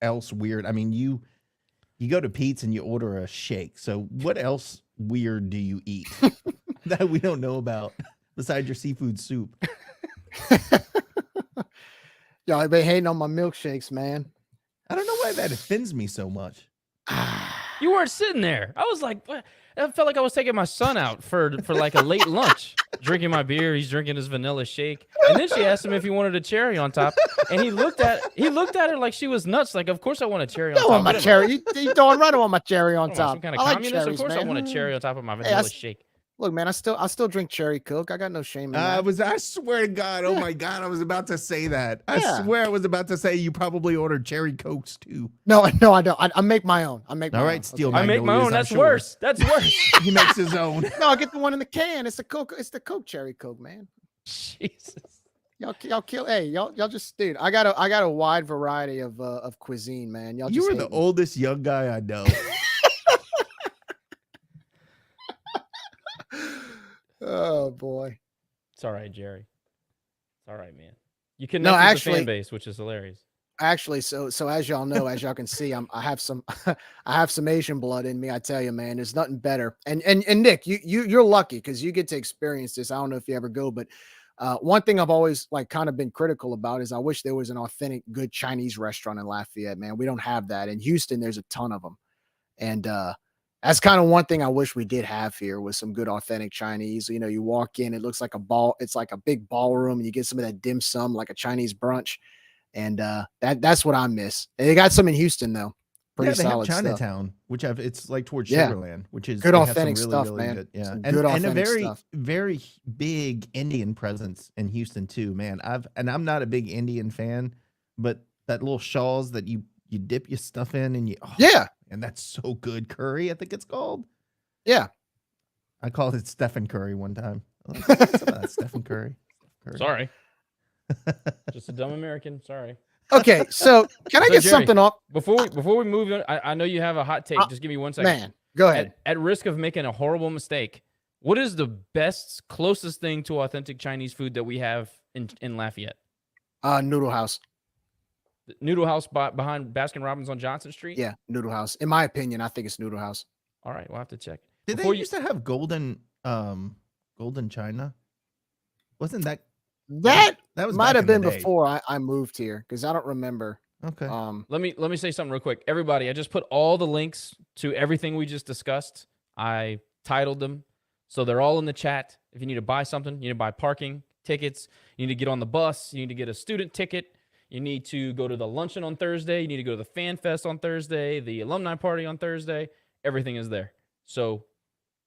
else weird. I mean, you go to Pete's and you order a shake. So what else weird do you eat that we don't know about besides your seafood soup? Y'all have been hating on my milkshakes, man. I don't know why that offends me so much. You weren't sitting there. I was like, what? I felt like I was taking my son out for like a late lunch, drinking my beer. He's drinking his vanilla shake, and then she asked him if he wanted a cherry on top, and he looked at her like she was nuts. Like, of course I want a cherry on top. I want my cherry. You throwing right on my cherry on What am I, top. some kind of I like communist? cherries, Of course I man. want a cherry on top of my vanilla shake. Look, man, I still drink cherry Coke. I got no shame in that. I swear to God, oh my God, I was about to say that. I Yeah. swear I was about to say you probably ordered cherry Cokes too. No, I don't. I make my own. I make my All own. right, Steel Okay. I make my Magnolias, own. I'm That's sure. worse. That's worse. He makes his own. No, I get the one in the can. It's the Coke. It's the Coke cherry Coke, man. Jesus. Y'all kill. Hey, y'all just, dude. I got a wide variety of cuisine, man. Y'all You just are hate the me. oldest young guy I know. Oh boy. It's all right, Jerry. It's all right, man. You connect No, with the actually- fan base, which is hilarious. Actually, so as y'all know, as y'all can see, I have some Asian blood in me. I tell you, man, there's nothing better. And Nick, you're lucky because you get to experience this. I don't know if you ever go, but one thing I've always like kind of been critical about is I wish there was an authentic, good Chinese restaurant in Lafayette. Man, we don't have that. In Houston, there's a ton of them, and that's kind of one thing I wish we did have here was some good authentic Chinese. You know, you walk in, it looks like it's like a big ballroom, and you get some of that dim sum, like a Chinese brunch. And that's what I miss. And they got some in Houston though. Pretty they have solid stuff. Chinatown, which it's like towards Yeah. Sugarland, which is Good they have authentic some stuff, really man. good, yeah, Some and, good and a authentic very stuff. very big Indian presence in Houston too, man. I'm not a big Indian fan, but that little shawls that you dip your stuff in and Yeah. and that's so good. Curry, I think it's called. Yeah. I called it Stephen Curry one time. I was like, "What's up with that Stephen Curry. Sorry. Just a dumb American. Sorry. Okay, so can I So, get Jerry, something off? Before we move on, I know you have a hot take. Just give me 1 second. Man, go ahead. At risk of making a horrible mistake, what is the best, closest thing to authentic Chinese food that we have in Lafayette? Noodle House. The Noodle House behind Baskin Robbins on Johnson Street? Yeah, Noodle House. In my opinion, I think it's Noodle House. All right, we'll have to check. Did Before they used to have golden China? Wasn't that That was might back have in the been day. before I moved here because I don't remember. Okay. Let me say something real quick. Everybody, I just put all the links to everything we just discussed. I titled them, so they're all in the chat. If you need to buy something, you need to buy parking tickets, you need to get on the bus, you need to get a student ticket, you need to go to the luncheon on Thursday, you need to go to the Fan Fest on Thursday, the alumni party on Thursday. Everything is there. So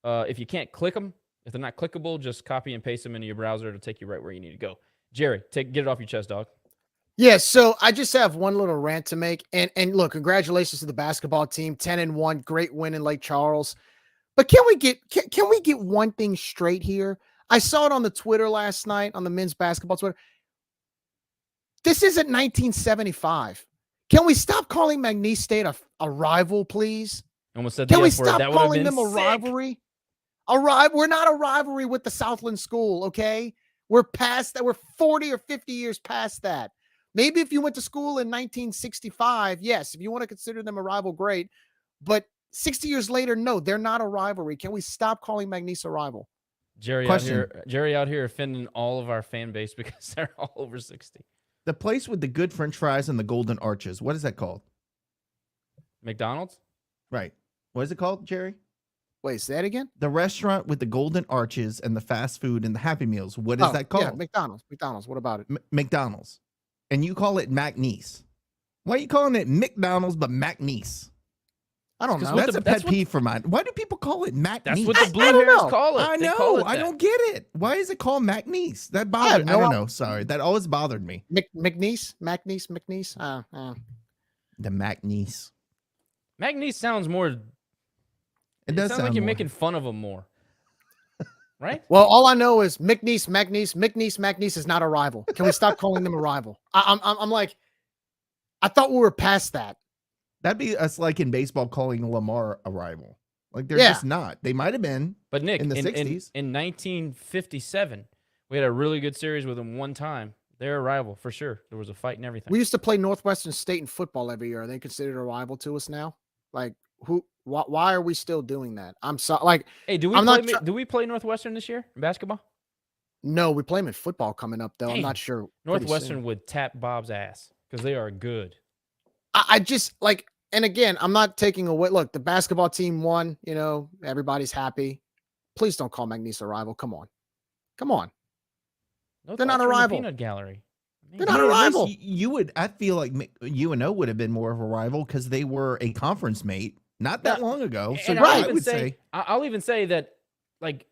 if you can't click them, if they're not clickable, just copy and paste them into your browser. It'll take you right where you need to go. Jerry, get it off your chest, dog. Yeah, so I just have one little rant to make. And look, congratulations to the basketball team. 10-1, great win in Lake Charles. But can we get one thing straight here? I saw it on the Twitter last night, on the men's basketball Twitter. This isn't 1975. Can we stop calling McNeese State a rival, please? Almost said the Can we F word. stop That would have calling been them a sick. rivalry? We're not a rivalry with the Southland School, okay? We're past that. We're 40 or 50 years past that. Maybe if you went to school in 1965, yes, if you want to consider them a rival, great. But 60 years later, no, they're not a rivalry. Can we stop calling McNeese a rival? Jerry out here offending all of our fan base because they're all over 60. The place with the good French fries and the golden arches. What is that called? McDonald's? Right. What is it called, Jerry? Wait, say that again? The restaurant with the golden arches and the fast food and the Happy Meals. What is that called? Yeah, McDonald's. McDonald's. What about it? McDonald's. And you call it McNeese. Why are you calling it McDonald's but McNeese? I don't know. That's a pet peeve for mine. Why do people call it McNeese? That's what the blue I don't hairs know. call it. I They know. call it I that. don't get it. Why is it called McNeese? That bothered. I no don't idea. know. Sorry. That always bothered me. McNeese. The McNeese. McNeese sounds more. It does sounds like sound you're more. making fun of them more. Right? Well, all I know is McNeese is not a rival. Can we stop calling them a rival? I'm like, I thought we were past that. That'd be us like in baseball calling Lamar a rival. Like they're Yeah. just not. They might have been. But Nick, In the in 60s. 1957, we had a really good series with them one time. They're a rival for sure. There was a fight and everything. We used to play Northwestern State in football every year. Are they considered a rival to us now? Like, why are we still doing that? I'm sorry. Like, Hey, do we play Northwestern this year in basketball? no, we play them in football coming up, though. I'm Dang. not sure. Pretty Northwestern soon. would tap Bob's ass because they are good. I just like, and again, I'm not taking away. Look, the basketball team won. You know, everybody's happy. Please don't call McNeese a rival. Come on. No They're not thoughts a from the rival. Peanut gallery. They're not a at least rival. You would. I feel like UNO would have been more of a rival because they were a conference mate not that long ago. So And I would say I'll even say that, like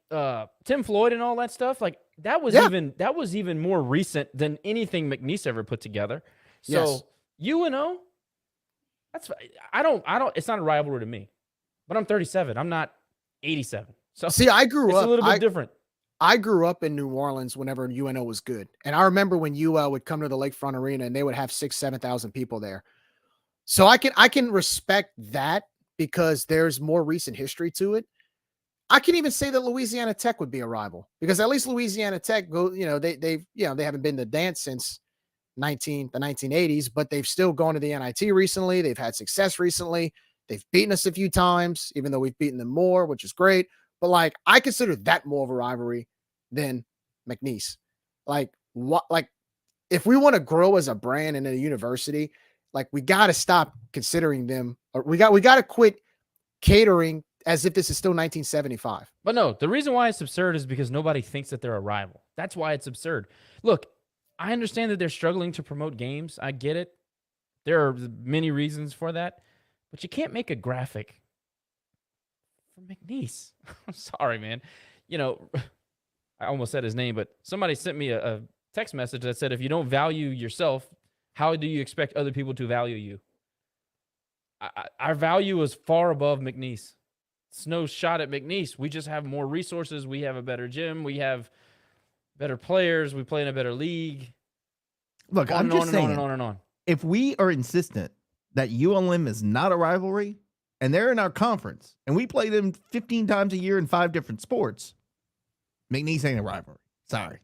Tim Floyd and all that stuff, like that was even more recent than anything McNeese ever put together. So UNO, that's I don't. It's not a rivalry to me, but I'm 37. I'm not 87. So See, I grew it's up a little bit different. I grew up in New Orleans whenever UNO was good. And I remember when UL would come to the Lakefront Arena and they would have 6,000-7,000 people there. So I can respect that because there's more recent history to it. I can even say that Louisiana Tech would be a rival because at least Louisiana Tech they haven't been to dance since the 1980s, but they've still gone to the NIT recently. They've had success recently. They've beaten us a few times, even though we've beaten them more, which is great. But like, I consider that more of a rivalry than McNeese. Like, what? Like, if we want to grow as a brand and a university, like, we got to stop considering them. Or we got to quit catering as if this is still 1975. But no, the reason why it's absurd is because nobody thinks that they're a rival. That's why it's absurd. Look, I understand that they're struggling to promote games. I get it. There are many reasons for that, but you can't make a graphic for McNeese. I'm sorry, man. You know, I almost said his name, but somebody sent me a text message that said, if you don't value yourself, how do you expect other people to value you? Our value is far above McNeese. It's no shot at McNeese. We just have more resources. We have a better gym. We have better players. We play in a better league. look, On I'm and just on and saying, on and on and on. if we are insistent that ULM is not a rivalry and they're in our conference and we play them 15 times a year in 5 different sports, McNeese ain't a rivalry. Sorry.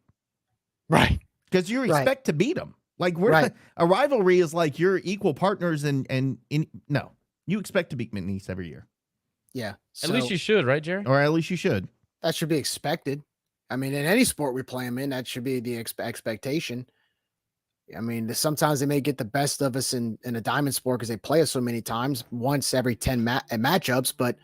Right. Because you expect to beat them. Like, we're Right. not, a rivalry is like you're equal partners no, you expect to beat McNeese every year, Yeah. At least you should, right, Jerry? or at least you should. That should be expected. I mean, in any sport we play them in, that should be the expectation. I mean, sometimes they may get the best of us in a diamond sport because they play us so many times, once every 10 matchups. But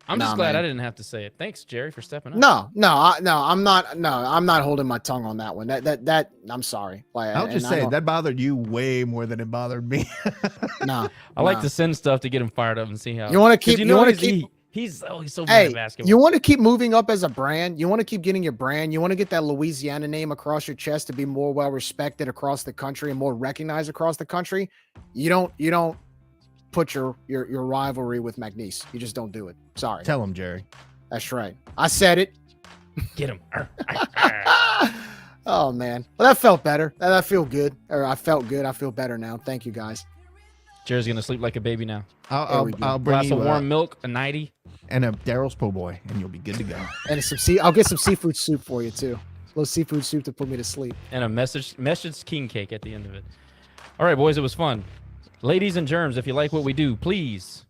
I'm just glad man. I didn't have to say it. Thanks, Jerry, for stepping up. I'm not holding my tongue on that one. That I'm sorry. Like, I'll just say that bothered you way more than it bothered me. No, I like to send stuff to get him fired up and see how. You want to 'cause keep. He's so bad Hey, at basketball. you want to keep moving up as a brand. You want to keep getting your brand. You want to get that Louisiana name across your chest to be more well respected across the country and more recognized across the country. You don't put your rivalry with McNeese. You just don't do it. Sorry. Tell him, Jerry. That's right. I said it. Get him. Oh man. Well, that felt better. I feel good. Or I felt good. I feel better now. Thank you guys. Jerry's gonna sleep like a baby now. I'll bring Glass you of warm milk, a nighty. and a Daryl's Poboy, and you'll be good to go. And I'll get some seafood soup for you too. A little seafood soup to put me to sleep. And a message king cake at the end of it. All right, boys, it was fun. Ladies and germs, if you like what we do, please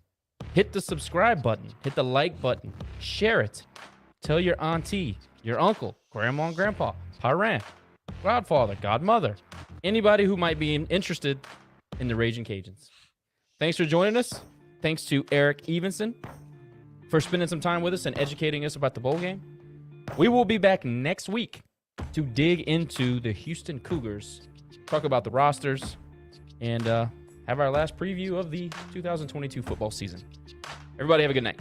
hit the subscribe button, hit the like button, share it. Tell your auntie, your uncle, grandma and grandpa, parent, godfather, godmother, anybody who might be interested in the Raging Cajuns. Thanks for joining us. Thanks to Erik Evenson for spending some time with us and educating us about the bowl game. We will be back next week to dig into the Houston Cougars, talk about the rosters, and have our last preview of the 2022 football season. Everybody have a good night.